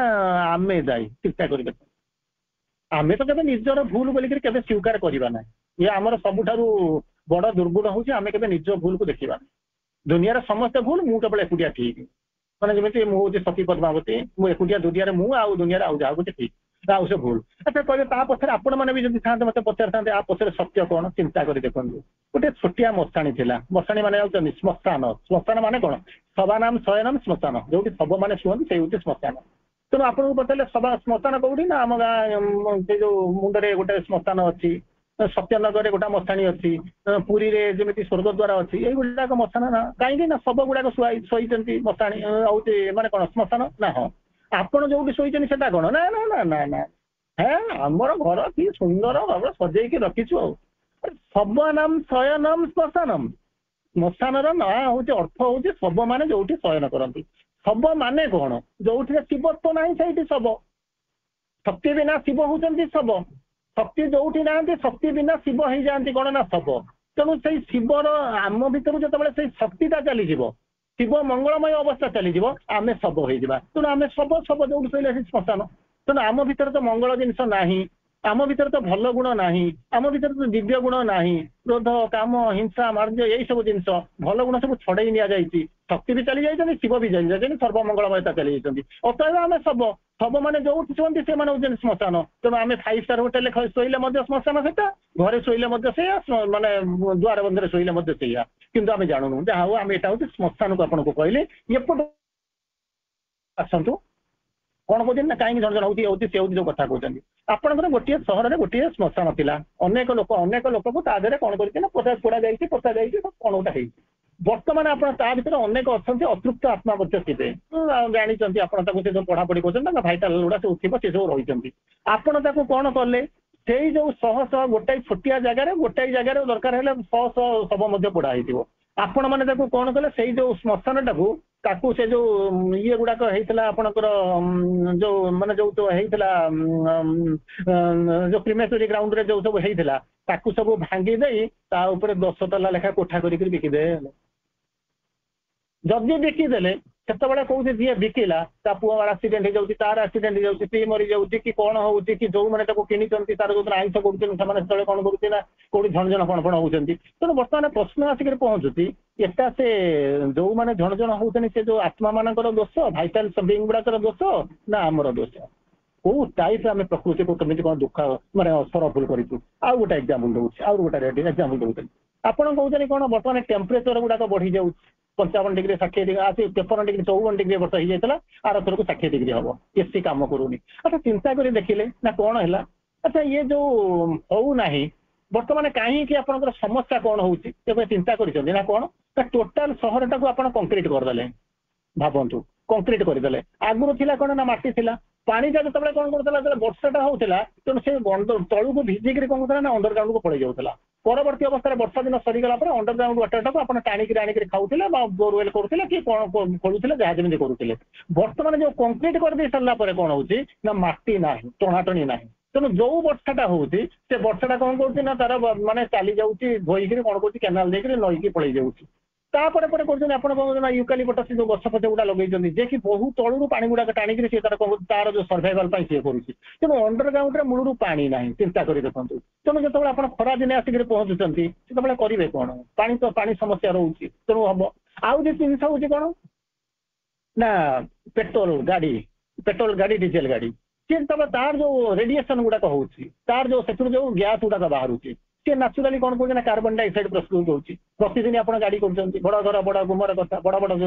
ଆମେ ଦାୟୀ? ଚିନ୍ତା କରିବେ। ଆମେ ତ କେବେ ନିଜର ଭୁଲ ବୋଲିକିରି କେବେ ସ୍ୱୀକାର କରିବା ନାହିଁ। ଇଏ ଆମର ସବୁଠାରୁ ବଡ ଦୁର୍ଗୁଣ ହଉଛି, ଆମେ କେବେ ନିଜ ଭୁଲକୁ ଦେଖିବା। ଦୁନିଆରେ ସମସ୍ତେ ଭୁଲ, ମୁଁ କେବଳ ଏକୁଟିଆ ଠିକ। ମାନେ ଯେମିତି ମୁଁ ହଉଛି ସତୀ ପଦ୍ମାବତୀ, ମୁଁ ଏକୁଟିଆ ଦୁନିଆରେ, ମୁଁ ଆଉ ଦୁନିଆରେ ଆଉ ଯାହା ଗୋଟେ ଠିକ, ଆଉ ସେ ଭୁଲ। ଆଚ୍ଛା କହିବେ, ତା ପଛରେ ଆପଣ ମାନେ ବି ଯଦି ଥାନ୍ତେ ମତେ ପଚାରିଥାନ୍ତେ, ଆ ପଛରେ ସତ୍ୟ କଣ? ଚିନ୍ତା କରି ଦେଖନ୍ତୁ। ଗୋଟେ ଛୋଟିଆ ମଶାଣୀ ଥିଲା। ମଶାଣୀ ମାନେ ଯାଉଛନ୍ତି ଶ୍ମଶାନ। ଶ୍ମଶାନ ମାନେ କଣ? ଶବାନାମ ଶୟନମ ଶ୍ମଶାନ, ଯୋଉଠି ଶବ ମାନେ ଶୁଅନ୍ତି ସେଇ ହଉଛି ଶ୍ମଶାନ। ତେଣୁ ଆପଣଙ୍କୁ ପଚାରିଲେ ଶ୍ମଶାନ କୋଉଠି ନା, ଆମ ଗାଁ ସେ ଯୋଉ ମୁଣ୍ଡରେ ଗୋଟେ ଶ୍ମଶାନ ଅଛି, ସତ୍ୟନଗରରେ ଗୋଟେ ମଶାଣୀ ଅଛି, ପୁରୀରେ ଯେମିତି ସ୍ୱର୍ଗଦ୍ୱାର ଅଛି, ଏଇଗୁଡାକ ମଶାନ ନା। କାହିଁକି ନା ଶବ ଗୁଡାକ ଶୋଇଛନ୍ତି, ମଶାଣୀ ହଉଛି ମାନେ କଣ ଶ୍ମଶାନ ନା? ହଁ। ଆପଣ ଯୋଉଠି ଶୋଇଛନ୍ତି ସେଟା କଣ? ନା ନା ନା ନା ନା, ହେ ଆମର ଘର କି ସୁନ୍ଦର ଭାବରେ ସଜେଇକି ରଖିଛୁ। ଆଉ ଶବନାମ ଶୟନମ ଶ୍ମଶାନମ, ଶ୍ମଶାନର ନାଁ ହଉଛି, ଅର୍ଥ ହଉଛି ଶବ ମାନେ ଯୋଉଠି ଶୟନ କରନ୍ତି। ଶବ ମାନେ କଣ? ଯୋଉଠିରେ ଶିବତ୍ୱ ନାହିଁ ସେଇଠି ଶବ। ଶକ୍ତି ବିନା ଶିବ ହଉଛନ୍ତି ଶବ। ଶକ୍ତି ଯୋଉଠି ନାହାନ୍ତି, ଶକ୍ତି ବିନା ଶିବ ହେଇଯାଆନ୍ତି କଣ ନା ଶବ। ତେଣୁ ସେଇ ଶିବର ଆମ ଭିତରୁ ଯେତେବେଳେ ସେଇ ଶକ୍ତିଟା ଚାଲିଯିବ, ଶିବ ମଙ୍ଗଳମୟ ଅବସ୍ଥା ଚାଲିଯିବ, ଆମେ ଶବ ହେଇଯିବା। ତେଣୁ ଆମେ ଶବ ଯୋଉଠି ଶୋଇଲେ ସେ ଶ୍ମଶାନ। ତେଣୁ ଆମ ଭିତରେ ତ ମଙ୍ଗଳ ଜିନିଷ ନାହିଁ, ଆମ ଭିତରେ ତ ଭଲ ଗୁଣ ନାହିଁ, ଆମ ଭିତରେ ତ ଦିବ୍ୟ ଗୁଣ ନାହିଁ। କ୍ରୋଧ, କାମ, ହିଂସା, ମାର୍ଜ୍ୟ, ଏଇ ସବୁ ଜିନିଷ, ଭଲ ଗୁଣ ସବୁ ଛଡେଇ ନିଆଯାଇଛି। ଶକ୍ତି ବି ଚାଲି ଯାଇଛନ୍ତି, ଶିବ ବି ଚାଲି ଯାଇଛନ୍ତି, ସର୍ବମଙ୍ଗଳମୟତା ଚାଲି ଯାଇଛନ୍ତି। ଅତଏବ ଆମେ ଶବ ମାନେ ଯୋଉଠି ଶୁଅନ୍ତି ସେମାନେ ହଉଛନ୍ତି ଶ୍ମଶାନ। ତେଣୁ ଆମେ 5 ଷ୍ଟାର ହୋଟେଲରେ ଶୋଇଲେ ମଧ୍ୟ ଶ୍ମଶାନ ସେଟା, ଘରେ ଶୋଇଲେ ମଧ୍ୟ ସେଇଆ, ମାନେ ଦ୍ୱାର ବନ୍ଧରେ ଶୋଇଲେ ମଧ୍ୟ ସେଇଆ। କିନ୍ତୁ ଆମେ ଜାଣୁନୁ। ଯାହା ହଉ, ଆମେ ଏଟା ହଉଛି ଶ୍ମଶାନକୁ ଆପଣଙ୍କୁ କହିଲି। ଏପଟେ ଆସନ୍ତୁ, କଣ କହୁଛନ୍ତି ନା, କାହିଁକି ଜଣ ହଉଛି ସେ ହଉଛି ଯୋଉ କଥା କହୁଛନ୍ତି। ଆପଣଙ୍କର ଗୋଟିଏ ସହରରେ ଗୋଟିଏ ଶ୍ମଶାନ ଥିଲା, ଅନେକ ଲୋକକୁ ତା ଦେହରେ କଣ କରିଛି ନା ପୋଡା ଯାଇଛି, ପୋତା ଯାଇଛି, କଣ ଗୋଟେ ହେଇଛି। ବର୍ତ୍ତମାନ ଆପଣ ତା ଭିତରେ ଅନେକ ଅଛନ୍ତି, ଅତୃପ୍ତ ଆତ୍ମା ମଧ୍ୟ ଥିବେ, ଜାଣିଛନ୍ତି। ଆପଣ ତାକୁ ସେ ଯୋଉ ପଢାପଢି କରୁଛନ୍ତି, ତାଙ୍କ ଭାଇଟାଲ ଗୁଡା ସବୁ ଥିବ, ସେ ସବୁ ରହିଛନ୍ତି। ଆପଣ ତାକୁ କଣ କଲେ, ସେଇ ଯୋଉ ଶହ ଗୋଟାଏ ଛୋଟିଆ ଜାଗାରେ ଦରକାର ହେଲେ 100 ଶବ ମଧ୍ୟ ପୋଡା ହେଇଥିବ। ଆପଣ ମାନେ ତାକୁ କଣ କଲେ, ସେଇ ଯୋଉ ଶ୍ମଶାନଟାକୁ, ତାକୁ ସେ ଯୋଉ ଇଏ ଗୁଡାକ ହେଇଥିଲା ଆପଣଙ୍କର, ଯୋଉ ମାନେ ଯୋଉ ହେଇଥିଲା ଯୋଉ କ୍ରିମେଟୋରୀ ଗ୍ରାଉଣ୍ଡରେ ଯୋଉ ସବୁ ହେଇଥିଲା, ତାକୁ ସବୁ ଭାଙ୍ଗି ଦେଇ ତା ଉପରେ 10 ତାଲା ଲେଖା କୋଠା କରିକି ବିକିଦେଲେ। ଯଦି ବିକିଦେଲେ, ସେତେବେଳେ କହୁଛି ଯିଏ ବିକିଲା ତା ପୁଅ ଆକ୍ସିଡେଣ୍ଟ ହେଇଯାଉଛି, ତାର ଆକ୍ସିଡେଣ୍ଟ ହେଇଯାଉଛି, ସ୍ତ୍ରୀ ମରିଯାଉଛି, କି କଣ ହଉଛି, କି ଯୋଉମାନେ ତାକୁ କିଣିଛନ୍ତି ତାର ଯୋଉମାନେ ଆଇଁଷ କରୁଛନ୍ତି ସେମାନେ ସେତେବେଳେ କଣ କରୁଛି ନା କୋଉଠି ଝଣଝଣ ଫଣ ହଉଛନ୍ତି। ତେଣୁ ବର୍ତ୍ତମାନ ପ୍ରଶ୍ନ ଆସିକି ପହଞ୍ଚୁଛି, ଏଟା ସେ ଯୋଉମାନେ ଝଣଝଣ ହଉଛନ୍ତି ସେ ଯୋଉ ଆତ୍ମା ମାନଙ୍କର ଦୋଷ, ଭାଇଟାଲ ବିଙ୍ଗ ଗୁଡାକର ଦୋଷ, ନା ଆମର ଦୋଷ? କୋଉ ଟାଇପ ଆମେ ପ୍ରକୃତିକୁ କେମିତି କଣ ଦୁଃଖ ମାନେ ସରଫୁଲ କରିଛୁ। ଆଉ ଗୋଟେ ଏକ୍ସାମ୍ପଲ ଦଉଛି, ଆଉ ଗୋଟେ ଏକ୍ସାମ୍ପଲ ଦଉଛନ୍ତି। ଆପଣ କହୁଛନ୍ତି କଣ, ବର୍ତ୍ତମାନ ଟେମ୍ପରେଚର ଗୁଡାକ ବଢି ଯାଉଛି, 55 ଡିଗ୍ରୀ 60 ଡିଗ୍ରୀ, 53 ଡିଗ୍ରୀ 54 ଡିଗ୍ରୀ ବର୍ଷ ହେଇଯାଇଥିଲା, ଆର ଥରକୁ 60 ଡିଗ୍ରୀ ହବ, ଏସି କାମ କରୁନି। ଆଚ୍ଛା ଚିନ୍ତା କରି ଦେଖିଲେ ନା କଣ ହେଲା? ଆଚ୍ଛା ଇଏ ଯୋଉ ହଉନାହିଁ, ବର୍ତ୍ତମାନ କାହିଁକି ଆପଣଙ୍କର ସମସ୍ୟା କଣ ହଉଛି କେବେ ଚିନ୍ତା କରିଛନ୍ତି ନା? କଣ ନା ଟୋଟାଲ ସହରଟାକୁ ଆପଣ କଂକ୍ରିଟ କରିଦେଲେ। ଭାବନ୍ତୁ, କଂକ୍ରିଟ କରିଦେଲେ। ଆଗରୁ ଥିଲା କଣ ନା ମାଟି ଥିଲା, ପାଣିଟା ଯେତେବେଳେ କଣ କରୁଥିଲା ଯେତେବେଳେ ବର୍ଷାଟା ହଉଥିଲା ତେଣୁ ସେ ତଳକୁ ଭିଜିକିରି କଣ କରୁଥିଲା ନା ଅଣ୍ଡରଗ୍ରାଉଣ୍ଡକୁ ପଳେଇ ଯାଉଥିଲା। ପରବର୍ତ୍ତୀ ଅବସ୍ଥାରେ ବର୍ଷା ଦିନ ସରିଗଲା ପରେ ଅଣ୍ଡରଗ୍ରାଉଣ୍ଡ ୱାଟରଟାକୁ ଆପଣ ଟାଣିକିରି ଆଣିକିରି ଖାଉଥିଲେ ବା ବୋରୱେଲ କରୁଥିଲେ କି କଣ ଖୋଳୁଥିଲେ ଯାହା ଯେମିତି କରୁଥିଲେ। ବର୍ତ୍ତମାନ ଯୋଉ କଂକ୍ରିଟ କରିଦେଇ ସାରିଲା ପରେ କଣ ହଉଛି ନା ମାଟି ନାହିଁ, ଟଣାଟଣି ନାହିଁ। ତେଣୁ ଯୋଉ ବର୍ଷାଟା ହଉଛି ସେ ବର୍ଷାଟା କଣ କରୁଛି ନା ତାର ମାନେ ଚାଲି ଯାଉଛି ଧୋଇକିରି କଣ କରୁଛି କେନାଲ ଦେଇକିରି ନଈକି ପଳେଇ ଯାଉଛି। ତାପରେ ପରେ କରୁଛନ୍ତି ଆପଣ କଣ କରୁଛନ୍ତି ନା ୟୁକାଲିପଟସ୍ ଯୋଉ ଗଛ ଫଛ ଗୁଡା ଲଗେଇଛନ୍ତି ଯେ କି ବହୁ ତଳରୁ ପାଣି ଗୁଡାକ ଟାଣିକିରି ସେ ତାର ତାର ଯୋଉ ସର୍ଭାଇଭାଲ ପାଇଁ ସିଏ କରୁଛି। କିନ୍ତୁ ଅଣ୍ଡରଗ୍ରାଉଣ୍ଡରେ ମୂଳରୁ ପାଣି ନାହିଁ, ଚିନ୍ତା କରି ଦେଖନ୍ତୁ। ତେଣୁ ଯେତେବେଳେ ଆପଣ ଖରା ଦିନେ ଆସିକିରି ପହଞ୍ଚୁଛନ୍ତି ସେତେବେଳେ କରିବେ କଣ? ପାଣି ସମସ୍ୟା ରହୁଛି। ତେଣୁ ହବ ଆଉ ଯେ ଜିନିଷ ହଉଛି କଣ ନା ପେଟ୍ରୋଲ ଗାଡି ଡିଜେଲ ଗାଡି ସିଏ ଯେତେବେଳେ ତାର ଯୋଉ ରେଡିଏସନ ଗୁଡାକ ହଉଛି ତାର ଯୋଉ ସେଥିରୁ ଯୋଉ ଗ୍ୟାସ ଗୁଡାକ ବାହାରୁଛି ସେ ନ୍ୟାଚୁରାଲି କଣ କରୁଛି ନା କାର୍ବନ ଡାଇଅକ୍ସାଇଡ ପ୍ରସ୍ତୁତ କରୁଛି। ପ୍ରତିଦିନ ଆପଣ ଗାଡି କରୁଛନ୍ତି, ବଡ ଘର ବଡ ଗୁମର କଥା, ବଡ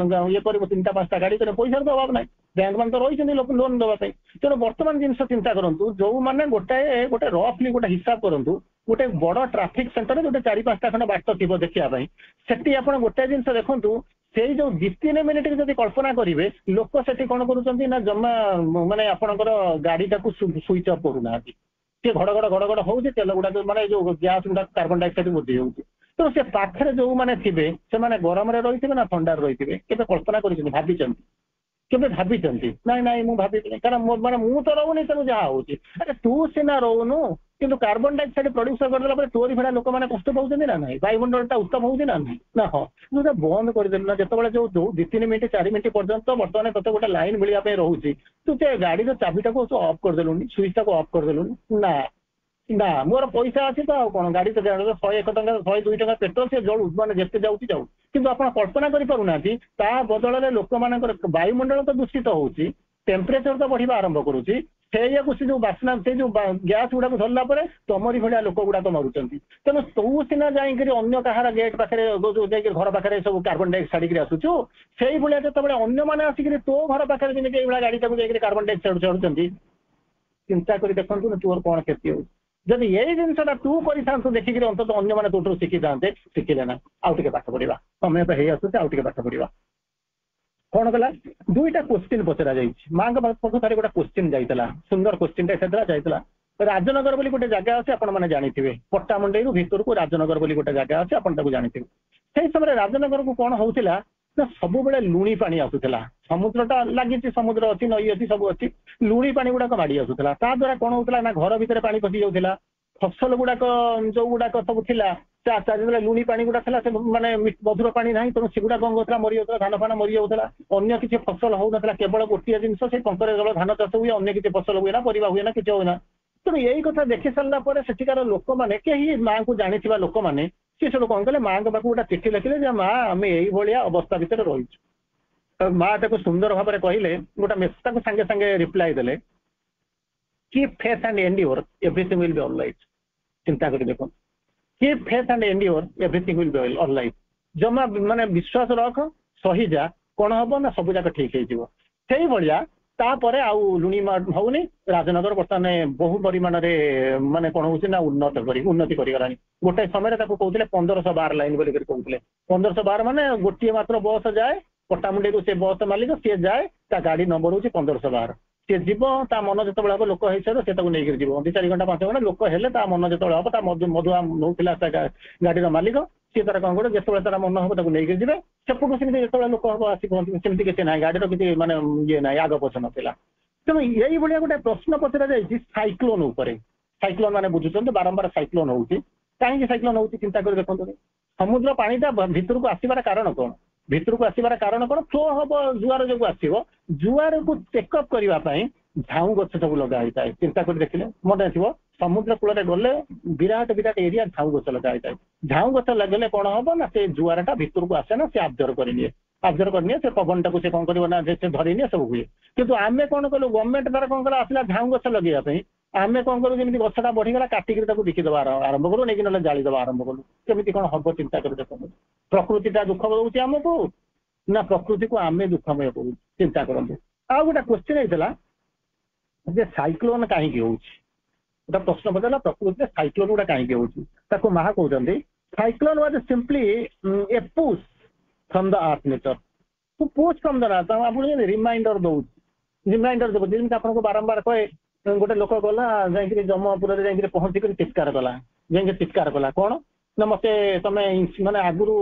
ଇଏ କରିବ 3-5ଟା ଗାଡି ତେଣୁ ପଇସାର ତ ଅଭାବ ନାହିଁ। ବ୍ୟାଙ୍କ ମାନେ ତ ରହିଛନ୍ତି ଲୋନ ଦେବା ପାଇଁ। ତେଣୁ ବର୍ତ୍ତମାନ ଜିନିଷ ଚିନ୍ତା କରନ୍ତୁ, ଯୋଉମାନେ ଗୋଟେ ରଫଲି ଗୋଟେ ହିସାବ କରନ୍ତୁ, ଗୋଟେ ବଡ ଟ୍ରାଫିକ ସେଣ୍ଟରରେ ଗୋଟେ 4-5ଟା ଖଣ୍ଡ ବାଟ ଥିବ ଦେଖିବା ପାଇଁ, ସେଠି ଆପଣ ଗୋଟେ ଜିନିଷ ଦେଖନ୍ତୁ ସେଇ ଯୋଉ 2-3 ମିନିଟରେ ଯଦି କଳ୍ପନା କରିବେ ଲୋକ ସେଠି କଣ କରୁଛନ୍ତି ନା ଜମା ମାନେ ଆପଣଙ୍କର ଗାଡିଟାକୁ ସୁଇଚ ଅଫ୍ କରୁନାହାନ୍ତି। ସେ ଘଡଘଡ ହଉଛି, ତେଲ ଗୁଡାକ ମାନେ ଯୋଉ ଗ୍ୟାସ ଗୁଡାକ କାର୍ବନ ଡାଇଅକ୍ସାଇଡ ବୃଦ୍ଧି ହଉଛି। ତେଣୁ ସେ ପାଖରେ ଯୋଉମାନେ ଥିବେ ସେମାନେ ଗରମରେ ରହିଥିବେ ନା ଥଣ୍ଡାରେ ରହିଥିବେ କେବେ କଳ୍ପନା କରିଛନ୍ତି, ଭାବିଛନ୍ତି? କେବେ ଭାବିଛନ୍ତି? ନାଇଁ ମୁଁ ଭାବିବିନି, କାରଣ ମାନେ ମୁଁ ତ ରହୁନି ତେଣୁ ଯାହା ହଉଛି। ଆରେ ତୁ ସିନା ରହୁନୁ କିନ୍ତୁ କାର୍ବନ ଡାଇଅକ୍ସାଇଡ ପ୍ରଡ୍ୟୁସ କରିଦେଲା ପରେ ତୋରି ଭଳିଆ ଲୋକମାନେ କଷ୍ଟ ପାଉଛନ୍ତି ନା ନାହିଁ? ବାୟୁମଣ୍ଡଳଟା ଉତ୍ତମ ହଉଛି ନା ନାହିଁ? ନା ହଁ ଯୋଉଟା ବନ୍ଦ କରିଦେଲୁ ନା ଯେତେବେଳେ ଯୋଉ 2-3 ମିନିଟ 4 ମିନିଟ ପର୍ଯ୍ୟନ୍ତ ବର୍ତ୍ତମାନ ତତେ ଗୋଟେ ଲାଇନ ମିଳିବା ପାଇଁ ରହୁଛି, ତୁ ସେ ଗାଡିର ଚାବିଟାକୁ ଅଫ୍ କରିଦେଲୁନି, ସୁଇଚଟାକୁ ଅଫ୍ କରିଦେଲୁନି। ନା ମୋର ପଇସା ଅଛି ତ ଆଉ କଣ, ଗାଡି ତ 101 ଟଙ୍କା 102 ଟଙ୍କା ପେଟ୍ରୋଲ ସେ ଜଳୁ ମାନେ ଯେତେ ଯାଉଛି ଯାଉ। କିନ୍ତୁ ଆପଣ କଳ୍ପନା କରିପାରୁନାହାନ୍ତି ତା ବଦଳରେ ଲୋକମାନଙ୍କର ବାୟୁମଣ୍ଡଳ ତ ଦୂଷିତ ହଉଛି, ଟେମ୍ପରେଚର ତ ବଢିବା ଆରମ୍ଭ କରୁଛି, ସେଇଆକୁ ସେ ଯୋଉ ବାସ୍ନା ସେଇ ଯୋଉ ଗ୍ୟାସ ଗୁଡାକୁ ଧରିଲା ପରେ ତମରି ଭଳିଆ ଲୋକ ଗୁଡାକ ମରୁଛନ୍ତି। ତେଣୁ ତୁ ସିନା ଯାଇକିରି ଅନ୍ୟ କାହାର ଗେଟ୍ ପାଖରେ ଯାଇକି ଘର ପାଖରେ ସବୁ କାର୍ବନ ଡାଇଅକ୍ସାଇଡ ଛାଡିକିରି ଆସୁଛୁ, ସେଇଭଳିଆ ଯେତେବେଳେ ଅନ୍ୟମାନେ ଆସିକିରି ତୋ ଘର ପାଖରେ ଯେମିତି ଏଇଭଳିଆ ଗାଡିଟାକୁ ଯାଇକିରି କାର୍ବନ ଡାଇଅକ୍ସାଇଡ ଛାଡୁଛନ୍ତି, ଚିନ୍ତା କରି ଦେଖନ୍ତୁ ନା ତୋର କଣ କ୍ଷତି ହଉଛି। ଯଦି ଏଇ ଜିନିଷଟା ତୁ କରିଥାନ୍ତୁ ଦେଖିକିରି ଅନ୍ତତଃ ଅନ୍ୟମାନେ ତୋଠୁ ଶିଖିଥାନ୍ତେ, ଶିଖିଲେ ନା। ଆଉ ଟିକେ ପାଠ ପଢିବା, ସମୟ ତ ହେଇ ଆସୁଛି, ଆଉ ଟିକେ ପାଠ ପଢିବା। କଣ କଲା 2ଟା କ୍ୱେଶ୍ଚିନ୍ ପଚରା ଯାଇଛି ମାଙ୍କ ପାଖକୁ। ଥରେ ଗୋଟେ କ୍ୱେଶ୍ଚିନ୍ ଯାଇଥିଲା, ସୁନ୍ଦର କ୍ୱେଶ୍ଚିନ୍ଟା ଯାଇଥିଲା। ରାଜନଗର ବୋଲି ଗୋଟେ ଜାଗା ଅଛି ଆପଣ ମାନେ ଜାଣିଥିବେ, ପଟ୍ଟାମୁଣ୍ଡେଇରୁ ଭିତରକୁ ରାଜନଗର ବୋଲି ଗୋଟେ ଜାଗା ଅଛି, ଆପଣ ତାକୁ ଜାଣିଥିବେ। ସେଇ ସମୟରେ ରାଜନଗରକୁ କଣ ହଉଥିଲା ନା ସବୁବେଳେ ଲୁଣି ପାଣି ଆସୁଥିଲା। ସମୁଦ୍ରଟା ଲାଗିଛି, ସମୁଦ୍ର ଅଛି, ନଈ ଅଛି, ସବୁ ଅଛି, ଲୁଣି ପାଣି ଗୁଡାକ ମାଡି ଆସୁଥିଲା। ତା ଦ୍ୱାରା କଣ ହଉଥିଲା ନା ଘର ଭିତରେ ପାଣି ପଶି ଯାଉଥିଲା, ଫସଲ ଗୁଡାକ ଯୋଉ ଗୁଡାକ ସବୁ ଥିଲା ଯେତେବେଳେ ଲୁଣି ପାଣି ଗୁଡା ଥିଲା ସେ ମାନେ ମଧୁର ପାଣି ନାହିଁ, ତେଣୁ ସେଗୁଡା କଣ କରୁଥିଲା ମରିଯାଉଥିଲା, ଧାନ ଫାନ ମରିଯାଉଥିଲା, ଅନ୍ୟ କିଛି ଫସଲ ହଉନଥିଲା। କେବଳ ଗୋଟିଏ ଜିନିଷ ସେଇ ପଙ୍କରେ କେବଳ ଧାନ ଚାଷ ହୁଏ, ଅନ୍ୟ କିଛି ଫସଲ ହୁଏ ନା, ପରିବା ହୁଏ ନା, କିଛି ହୁଏ ନା। ତେଣୁ ଏଇ କଥା ଦେଖି ସାରିଲା ପରେ ସେଠିକାର ଲୋକମାନେ, କେହି ମାଙ୍କୁ ଜାଣିଥିବା ଲୋକମାନେ, ସେ ସବୁ କଣ କଲେ ମାଙ୍କ ପାଖକୁ ଗୋଟେ ଚିଠି ଲେଖିଲେ ଯେ ମା ଆମେ ଏଇଭଳିଆ ଅବସ୍ଥା ଭିତରେ ରହିଛୁ। ମା ତାକୁ ସୁନ୍ଦର ଭାବରେ କହିଲେ, ଗୋଟେ ତାକୁ ସାଙ୍ଗେ ସାଙ୍ଗେ ରିପ୍ଲାଏ ଦେଲେ, keep faith and endure, everything will be all right। ଚିନ୍ତା କରି ଦେଖନ୍ତୁ, keep faith and endure, everything will be all right। ଜମା ମାନେ ବିଶ୍ୱାସ ରଖ, ସହିଯା, କଣ ହବ ନା ସବୁ ଯାକ ଠିକ ହେଇଯିବ। ସେଇଭଳିଆ ତାପରେ ଆଉ ଲୁଣି ହଉନି, ରାଜନଗର ବର୍ତ୍ତମାନ ବହୁ ପରିମାଣରେ ମାନେ କଣ ହଉଛି ନା ଉନ୍ନତି କରିଗଲାଣି। ଗୋଟେ ସମୟରେ ତାକୁ କହୁଥିଲେ 1512 ଲାଇନ ବୋଲି କହୁଥିଲେ। 1512 ମାନେ ଗୋଟିଏ ମାତ୍ର ବସ୍ ଯାଏ ପଟ୍ଟାମୁଣ୍ଡେଇରୁ, ସେ ବସ୍ ମାଲିକ ସିଏ ଯାଏ, ତା ଗାଡି ନମ୍ବର ହଉଛି 1512। ସିଏ ଯିବ, ତା ମନ ଯେତେବେଳେ ହବ ଲୋକ ହେଇସାରିବ ସେ ତାକୁ ନେଇକିରି ଯିବ। 2-4 ଘଣ୍ଟା 5 ଘଣ୍ଟା ଲୋକ ହେଲେ ତା ମନ ଯେତେବେଳେ ହବ, ତା ମଧୁଆ ନଉଥିଲା ତା ଗାଡିର ମାଲିକ, ସିଏ ତାର କଣ କରେ ଯେତେବେଳେ ତାର ମନ ହବ ତାକୁ ନେଇକିରି ଯିବେ। ସେପଟୁ ସେମିତି ଯେତେବେଳେ ଲୋକ ହବ ଆସି ପହଞ୍ଚିବେ, ସେମିତି କିଛି ନାହିଁ, ଗାଡିର କିଛି ମାନେ ଇଏ ନାହିଁ, ଆଗ ପଛ ନଥିଲା। ତେଣୁ ଏଇଭଳିଆ ଗୋଟେ ପ୍ରଶ୍ନ ପଚରା ଯାଇଛି ସାଇକ୍ଲୋନ ଉପରେ। ସାଇକ୍ଲୋନ ମାନେ ବୁଝୁଛନ୍ତି, ବାରମ୍ବାର ସାଇକ୍ଲୋନ ହଉଛି। କାହିଁକି ସାଇକ୍ଲୋନ ହଉଛି ଚିନ୍ତା କରି ଦେଖନ୍ତୁ। ସମୁଦ୍ର ପାଣିଟା ଭିତରକୁ ଆସିବାର କାରଣ କଣ? ଭିତରକୁ ଆସିବାର କାରଣ କଣ? ଫ୍ଲୋ ହବ, ଜୁଆର ଯୋଗୁ ଆସିବ। ଜୁଆରକୁ ଚେକଅପ୍ କରିବା ପାଇଁ ଝାଉଁ ଗଛ ସବୁ ଲଗା ହେଇଥାଏ। ଚିନ୍ତା କରି ଦେଖିଲେ ମନେ ଥିବ, ସମୁଦ୍ର କୂଳରେ ଗଲେ ବିରାଟ ଏରିଆ ଝାଉଁ ଗଛ ଲଗା ହେଇଥାଏ। ଝାଉଁ ଗଛ ଲଗେଇଲେ କଣ ହବ ନା ସେ ଜୁଆରଟା ଭିତରକୁ ଆସେ ନା, ସେ ଆବଜର୍ଭ କରିନିଏ, ସେ ପବନଟାକୁ ସେ କଣ କରିବ ନା ସେ ଧରିନିଏ, ସବୁ ହୁଏ। କିନ୍ତୁ ଆମେ କଣ କଲୁ, ଗଭର୍ଣ୍ଣମେଣ୍ଟ ତାର କଣ କଲା, ଆସିଲା ଝାଉଁ ଗଛ ଲଗେଇବା ପାଇଁ, ଆମେ କଣ କରୁ ଯେମିତି ଗଛଟା ବଢିଗଲା କାଟିକିରି ତାକୁ ବିକିଦେବା ଆରମ୍ଭ କରୁ, ନେଇକି ନହେଲେ ଜାଳିଦେବା ଆରମ୍ଭ କରୁ। କେମିତି କଣ ହବ ଚିନ୍ତା କରି ଦେଖନ୍ତୁ। ପ୍ରକୃତିଟା ଦୁଃଖ ଦଉଛି ଆମକୁ ନା ପ୍ରକୃତିକୁ ଆମେ ଦୁଃଖମୟ କରୁଛୁ? ଚିନ୍ତା କରନ୍ତୁ। ଆଉ ଗୋଟେ କ୍ୱେଶ୍ଚିନ୍ ହେଇଥିଲା ଯେ ସାଇକ୍ଲୋନ କାହିଁକି ହଉଛି, ଗୋଟେ ପ୍ରଶ୍ନ ପଚାରିଲା ପ୍ରକୃତିରେ ସାଇକ୍ଲୋନ ଗୁଡା କାହିଁକି ହଉଛି। ତାକୁ ମାହା କହୁଛନ୍ତି cyclone was simply a push from the earth nature. Push from the earth आपको रिमाइंडर दउछ रिमाइंडर देबो जेମିତି आपनको बारंबार कहे गोटे लोक गला जाई जमपुर जाई पहुंची कर चित्कार कला जाई चित्कार कला कौन ना मत तमे माने आगुरु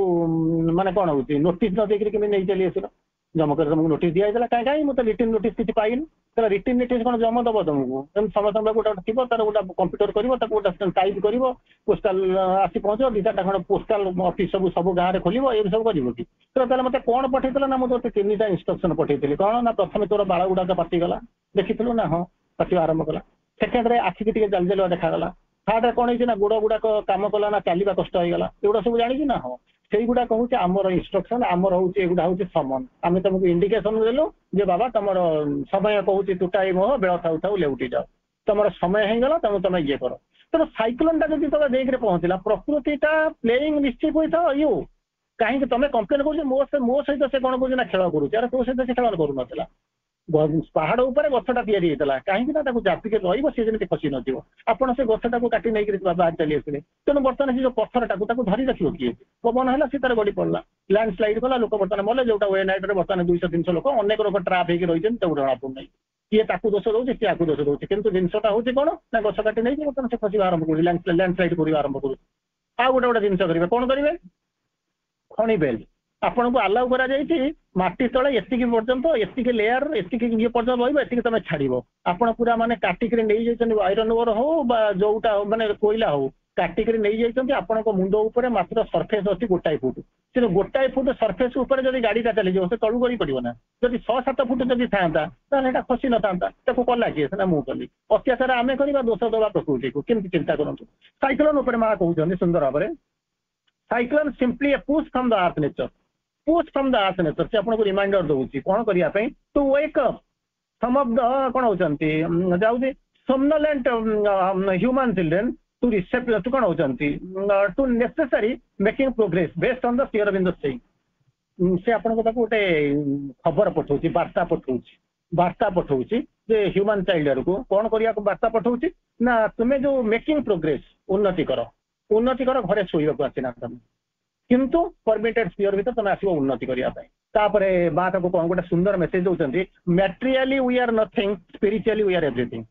माने कौन होती नोटिस न देकर केमी नहीं चली आसिल जम कर तुमको नोटिस दिया कहीं कहीं मतलब रिटर्न नोटिस किसी पाइन तो रिटर्न नोटिस कौन जम दब तुमको समस्त गोटे थी तार गोटे कंप्यूटर कर गोटे टाइप कर पोस्टाल आसी पहुंच दीटा खंड पोस्टाल ऑफिस सब सब गाँव में खोल ये सब कर कि तो मत कौन पठेल ना मुझे तीन टा इंस्ट्रक्शन पठेली कौन ना प्रथम तोर बाल गुड़ाक पाटिगला देखी ना हाँ पाटिवा आरंभ कला सेकेंड आखिक टे जल जलुआ देखा थर्ड कौन है गोड़ गुड़ाक कम कला ना चलवा कष्ट होगा एगुड़ा सब जानी ना हाँ से गुड़ाक हूँ आमर इंस्ट्रक्शन आमर हूँ एगुड़ा हूँ समन आम तुमको इंडिकेशन देलु जे बाबा तुम समय कहूँ तुटाई मोह बेल थाऊ थाऊ लेउटी जाओ तुम समय होगा तुम तुम ये कर तेना साइक्लोन टा जब तुम देख पहुंचला प्रकृतिटा प्लेइंग मिस्टेक होता यू कहीं तुम कंप्लेन कर मो सहित से कौन कह खेल करुचे तो सहित से खेल करूना पहाड़ उपर गछटा तैयारी होता कहीं चापिक रही खसी नथी आपड़ से गछटा को काटी नहीं बाहर चली आसे तेणु बर्तमान से जो पत्थरटा धरी रखिए किए पवन है सी तार गड़ी पड़ा लैंड स्लाइड कला लोक बर्तमान मले जो वे नाइट बर्तमान 200-300 लोक अनेक लोक ट्राप होकर रही जमा पड़ना किए ताकू दोष दौर सी आपको दोष दौर कि जिनसा हूँ कौन ना गछ काटी नहीं बर्तमान से खसवा आरंभ कर लैंड स्लाइड कर आरंभ करूँ आ गोटे गोटे जिन करेंगे कौन करेंगे खଣି बेल्ट आपन को अलाउ करा जायछि माटी तले एतिकी पर्यंत एतिकी लेयर एतिकी ये पर्यंत रहिबो एतिकी तमे छाड़िबो आपन पूरा माने काटी करे नै जायछन आयरन ओर हो बा जोटा माने कोइला हो काटी करे नै जायछन आपन को मुंडो ऊपर मात्र सरफेस अछि गोटाई फुट से गोटाई फुट सरफेस ऊपर जदि गाड़ीटा चली जाओ से तळु गरी पड़िबो ना जदि 6-7 फुट जदि थांता ताले एटा खसी न थांता ताको कला किए ना मु कली अत्याचार आमे करिबा दोष दबा प्रकृति को केमति चिंता करंतु साइक्लोन ऊपर मा कहउछन सुंदर भाबरे cyclone simply a push from the earth nature push from the earth nature से आपको रिमाइंडर दउछि कोन करिया पई to wake up some of the कोन होचंती जाउछि somnolent human children to recept to कोन होचंती to necessary making progress based on the fear of in the saying से आपन को गोटे खबर पठौछि वार्ता पठौछि जे ह्यूमन चाइल्ड को कोन करिया को वार्ता पठौछि ना तुमे जो मेकिंग प्रोग्रेस उन्नति कर घरे सोइबा आसिना तुम किंतु परमिटेड स्फीयर भीतर तुम आसो उन्नति करने बात को कौन गोटे सुंदर मेसेज दौरान materially we are nothing spiritually we are everything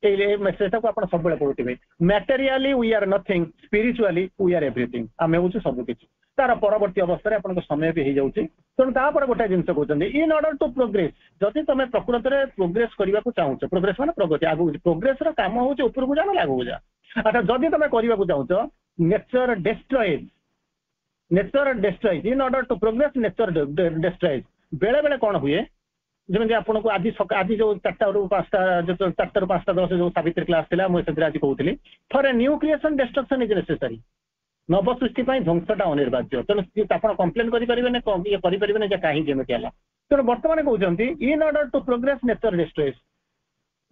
ये मेसेज को आप सब पढ़ुवे materially we are nothing spiritually we are everything आम हूँ सबकि तार परवर्ती अवस्था आप समय भी हो जाऊँगी तेणु गोटे जिन कहते इन ऑर्डर टू प्रोग्रेस जदि तुम प्रकृत में प्रोग्रेस करने को चाहूच प्रोग्रेस मान प्रगति आगू प्रोग्रेस काम हूँ उपरकू जा ना आगू जा अच्छा जदि तुम करने को चाहूच nature destroys in order to progress nature destroys बेले बेले कौन हुए जमी आपन को आज जो 4टा ରୁ 5ଟା 10 जो सावित्री क्लास थी मुझे आज कहूली for a new creation destruction is necessary नव सृष्टि ध्वंसटा अनिर्वार्य तेणु आप कंप्लेन करें ये करें कहीं जमी है तेणु बर्तमान कहते in order to progress nature destroys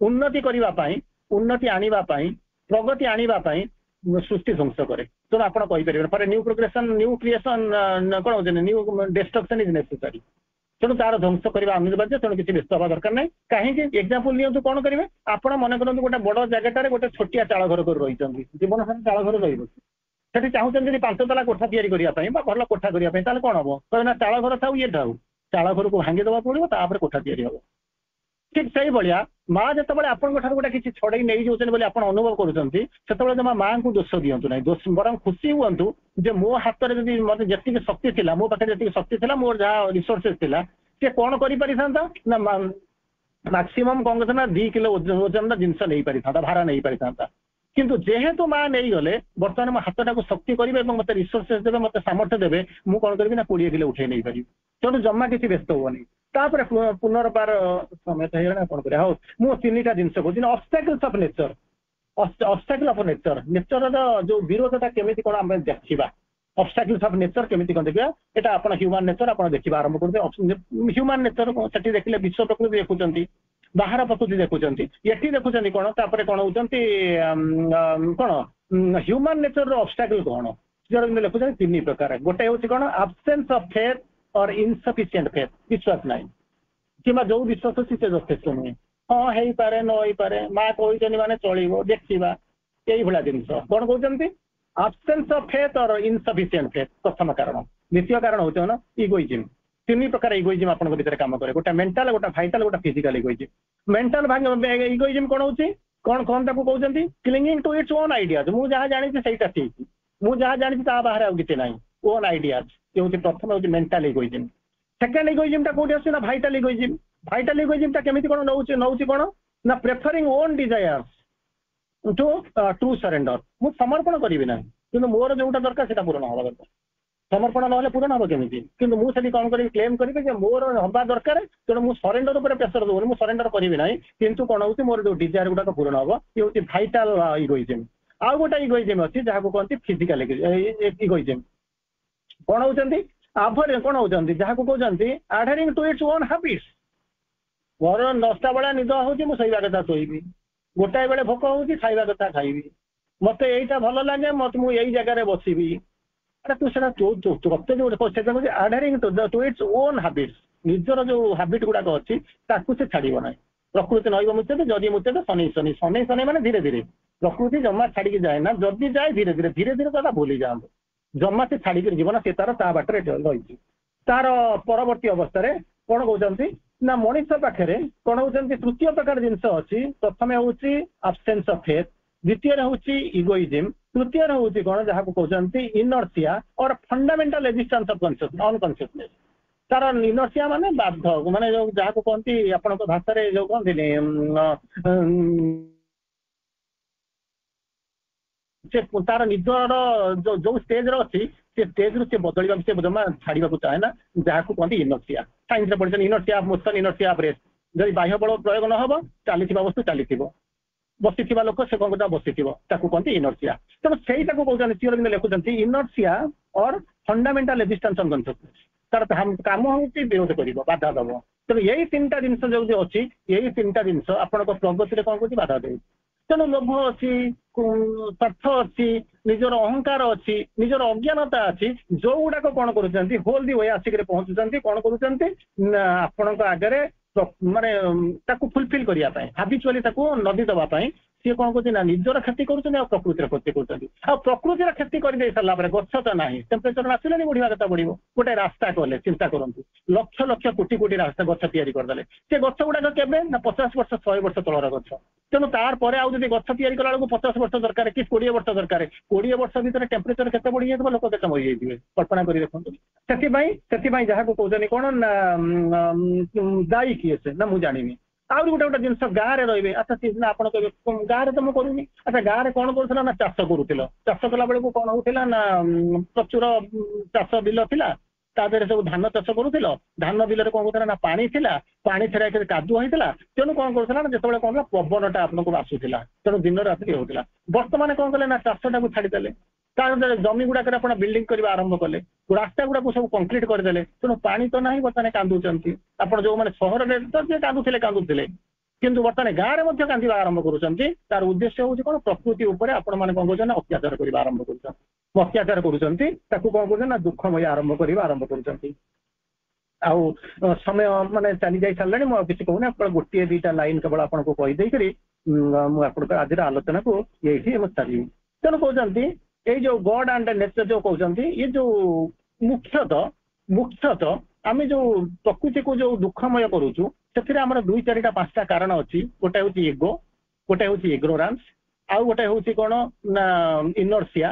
उन्नति करने उन्नति आने प्रगति आने सृष्टि ध्वंस करे तो आप for new progression new creation कौन न्यू डिस्ट्रक्शन इज नेसेसरी तेणु तार ध्वंस करवा अनिवार्य तेणु किसी व्यस्त हवा दरकार ना कहीं एग्जांपल नियंतु कौन करेंगे आप मन करते गोटे बड़ जगह गोटे छोटिया चाल घर कर रही जीवन सारा चाल घर रही चाहते 5 तला कोठा या भल कोठा करने कौन हम कहना चाल घर था ये था चाल घर को भांगी देवा पड़ो कोठा या ठीक से भाया माँ जो आपंठ गोटे किसी छड़े नहीं जाऊँ आप अनुभव करुँच माँ को दोष दिंतु ना दोष बर खुशी हूँ जे मो हाथ में जब मतलब जी शक्ति थी मो पाखे जी शक्ति थी मोर जहाँ रिसोर्सेस थी सी कौन कर मैक्सीम कौन करता 2 किलो ओजन जिनस नहीं पारि था भाड़ा नहीं पारि था किंतु जेहेतु माँ नहीं गले बर्तमान मो हाथ टाक शक्ति करेंगे मत रिसोर्सेस देवे मत सामर्थ्य देवे मुझे कौन करी ना 20 किलो उठे नहीं पारि तेणु जमा किसी व्यस्त होनी पुनर्बार समय तो है कौन कर हाँ मुझे 3टा जिन कहूँ obstacles of nature obstacle of nature nature जो विरोधता केमी कौन आम देखा ऑब्स्टैकल्स ऑफ नेचर केमी कौन देखा यहाँ आप ह्यूमन नेचर आप देखा आरंभ करते ह्यूमन नेचर से देखिले विश्व प्रकृति देखुं बाहर प्रकृति देखुं ये देखुं कौन तापर कौन होती कौन ह्यूमन नेचर ऑब्स्टैकल कौन जो लिखुं 3 प्रकार गोटे हूँ कौन एब्सेंस ऑफ फेथ और इनसफिशिएंट फेथ विश्वास ना कि जो विश्वास अच्छी से यथेष नुहे हाँ हो पारे न हो पारे माँ कहते माने चलो देखा यही भाया जिन कौन कहते एब्सेंस ऑफ फेथ और इनसफिशिएंट फेथ प्रथम कारण द्वितीय कारण होते ना इगोइज्म तीन प्रकार इगोइजम आपन भीतर काम करे गोटा मेंटल गोटा वाइटल गोटा फिजिकल इगोइजम मेंटल इगोइजम कोन होची कोन कोन ताको कहउचंती clinging to its own ideas मु जहा जानि छी सेटा ठीक मु जहा जानि छी ता बाहर आ किते नाही ओन आइडियाज ये होची प्रथम होची मेंटल इगोइजम सेकंड इगोइजम ता कोठी आसी ना वाइटल इगोइजम ता केमिति कोन नउची कोन ना preferring own desires to true surrender मु समर्पण करिवि ना किंतु मोर जोटा दरकार सेटा पूर्ण हवा दरकार समर्पण ना पूर्ण हम केमी किंतु मुझे कौन कर क्लेम करी मोर हवा दरकार तेणु मुझे सरेंडर उपर प्रेसर दूसरी मुझे सरेंडर करी ना किंतु कौन हो मोर जो डिजायर गुड़ाक पूर्ण हम ये हूँ भाइटाल इगोइजम आउ गोटे इगोइजम अच्छी जहाँ को कहते फिजिकल इगोइजम कौन होती आभर कौन होती जहाँ को कहते आडहरिंग टू इट्स ओन हैबिट्स मोर 10टा बेला निद होची मु शोइबा कथा शोइबी गोटाए बेले भोक होची खाइबा कथा खाइबी मते एइटा भल लागे मते मु एई जगह रे बसिबी अरे तू सेटा तोते जो आडहरिंग टू इट्स ओन हैबिट्स निजर जो हैबिट गुड़ाक अच्छी ताकू से छाड़ ना प्रकृति नईब मुचते जदि मुचते शनि शनि शनि शनि माने धीरे धीरे प्रकृति जमा छाड़ी जाए ना जदि जाए धीरे धीरे तो भूली जाए जमा से छाड़ी जीवन से तार ता बाटर रही तार परवर्ती अवस्था कौन कहते ना मनीष पाखे कौन होती तृतीय प्रकार जिनस अच्छी प्रथम हूँ आब्सेंस ऑफ फेथ द्वितीय हूँ इगोइजम तृतीय हूँ कौन जहाँ कहते इनर्सिया और फंडामेंटल रेजिस्टेंस ऑफ अनकॉन्शियसनेस तार इनर्सिया माने बाध्य माने जो जहाँ को कहती आपण भाषा जो कहते तार निजर जो स्टेज अच्छी से स्टेज रू बदल से जमा छाड़ा चाहे ना जहाँ को कहते इनर्सिया साइंस पढ़ी inertia of motion inertia of rest जब बाह्य बल प्रयोग न हम चली वस्तु चली बसी लोक से कौन कहता बसी कहते इनर्सिया तेणु से कहते चिरबिंद लिखुंट इनर्सिया और फंडामेंटल रेजिस्टेंस ऑन कॉन्शियसनेस तार काम हूँ विरोध कर बाधा दब तेणु यही 3टा जिनस जो अच्छी यही 3टा जिनस आपण प्रगति कौन कहते बाधा दे तेणु लोभ अच्छी स्वार्थ अच्छी निजर अहंकार अच्छी निजर अज्ञानता अच्छी जो गुड़ाक कौन कर होल दी वे आसिक पहुंचुंट कौन कर आगे माने फुलफिल करने हाबिचुआली नदी दवाई सी कौन कर निजर क्षति कर प्रकृतिर क्षति कर प्रकृतिर क्षति कर सारा गछ तो ना टेम्परेचर आसले बढ़िया कथा बढ़ गोटे रास्ता कले चिंता करूँ लक्ष लक्ष कोटी कोटी रास्ता गछ तैयारी से गछ गुड़ाक केवे ना 50 वर्ष 100 वर्ष तलर गछ तेणु तार पर आउ जब गछ तैयारी कला 50 वर्ष दरकार कि 20 वर्ष दरकार 20 वर्ष भर टेम्परेचर केते बढ़ी जाए लोक केते मरी जाइए कल्पना कर देखते जहाँ को कहते कौन दायी किए से ना मुझे जानी आउरी गोटे गोटे जिन गाँव में रे अच्छा ना आप गाँव में तो मुझे करूनी अच्छा गाँव में कौन करूला ना चाष करूल चाष कला बेलू कौन होता ना प्रचुर चाष बिल था ता देहरे सब धान चाष करूल धान बिल कौन कहता ना पानी थिला पानी थेरा कादुआ होता तेणु कौन करूला ना जो कौन पवनटा आपको आसूला तेणु दिन राति होता बर्तमान कौन कले ना चाषटा को छाड़ीदे जमी गुड़ाक बिल्डिंग करने आरंभ कले रास्ता गुड़ाक सब कंक्रीट करदे तेणु पानी तो ना बर्तमान कांदुंट आप जो मैंने सहर में तो कांदुले किंतु बर्तमान गाँव में कांदा आरंभ कर उद्देश्य हूँ कौन प्रकृति उपर आपण मैंने कौन कर अत्याचार करने आरंभ कर अत्याचार कौन कर दुखमय आरंभ कर आरंभ कर समय माने चली जाई सारे मुझे किसी कहूना गोटे 2टा लाइन केवल आपको कहीदेकरी मुझे आज आलोचना को ये सारी तेणु कहते ये जो गॉड एंड नेचर जो कहते ये जो मुख्यतः आम जो प्रकृति को जो दुखमय करूँ से आम 2 4टा 5टा कारण अच्छी गोटे हूँ इगो गोटे हूँ इग्नोरांस आउ गोटे हूँ कौन ना इनर्सिया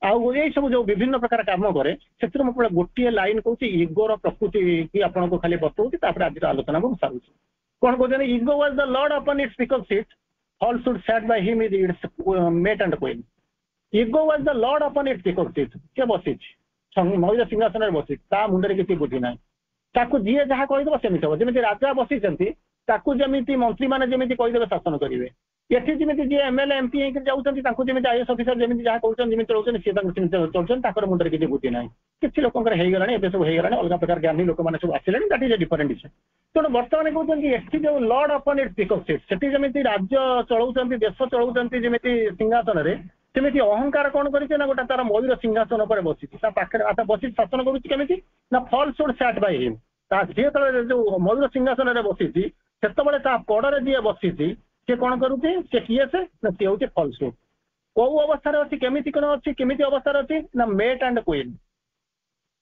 आउ ये सब जो विभिन्न प्रकार काम करे से मुझे गोटे लाइन कहूँ इगोर प्रकृति की आपको खाली बताऊँगी आज आलोचना को सारूँ कौन कहते ego was the lord upon its peacock seat falsehood sat by him his its mate and queen ego was the lord upon its peacock seat के बसी मयूर सिंहासन में बसी मुंडे किसी बुद्धि ना ताकू जी जहाँ कहीदेव सेमती हम जमी राजा बसी जमी मंत्री मैंने जमी कहीदेवे शासन करेंगे ये जमी जी एमएलए एमपी जाऊँगी जमी आईएएस ऑफिसर जमी जहाँ कहते चलाऊँ सी चलते मुंडे किसी बुद्धि ना किसी लोक सब होगा अलग प्रकार ज्ञानी लोक मैंने सब आसिले that is a different issue तेणु बर्तमान कहते एटी जो lord upon its peacock seat से जमी राज्य चलाऊँ देश चलाऊँ जमी सिंहासन में सेमती अहंकार कौन करना गोटे तार मयूर सिंहासन पर बसी बसी शासन करुँगी ना falsehood sat by him जी जो मयूर सिंहासन में बसी से कड़े जी बसी सी कौन करुँचे सी किए से ना सी हूँ फॉल शुड कौ अवस्था अच्छी केमी कौन अच्छी केमी अवस्था अच्छी ना मेट एंड क्वीन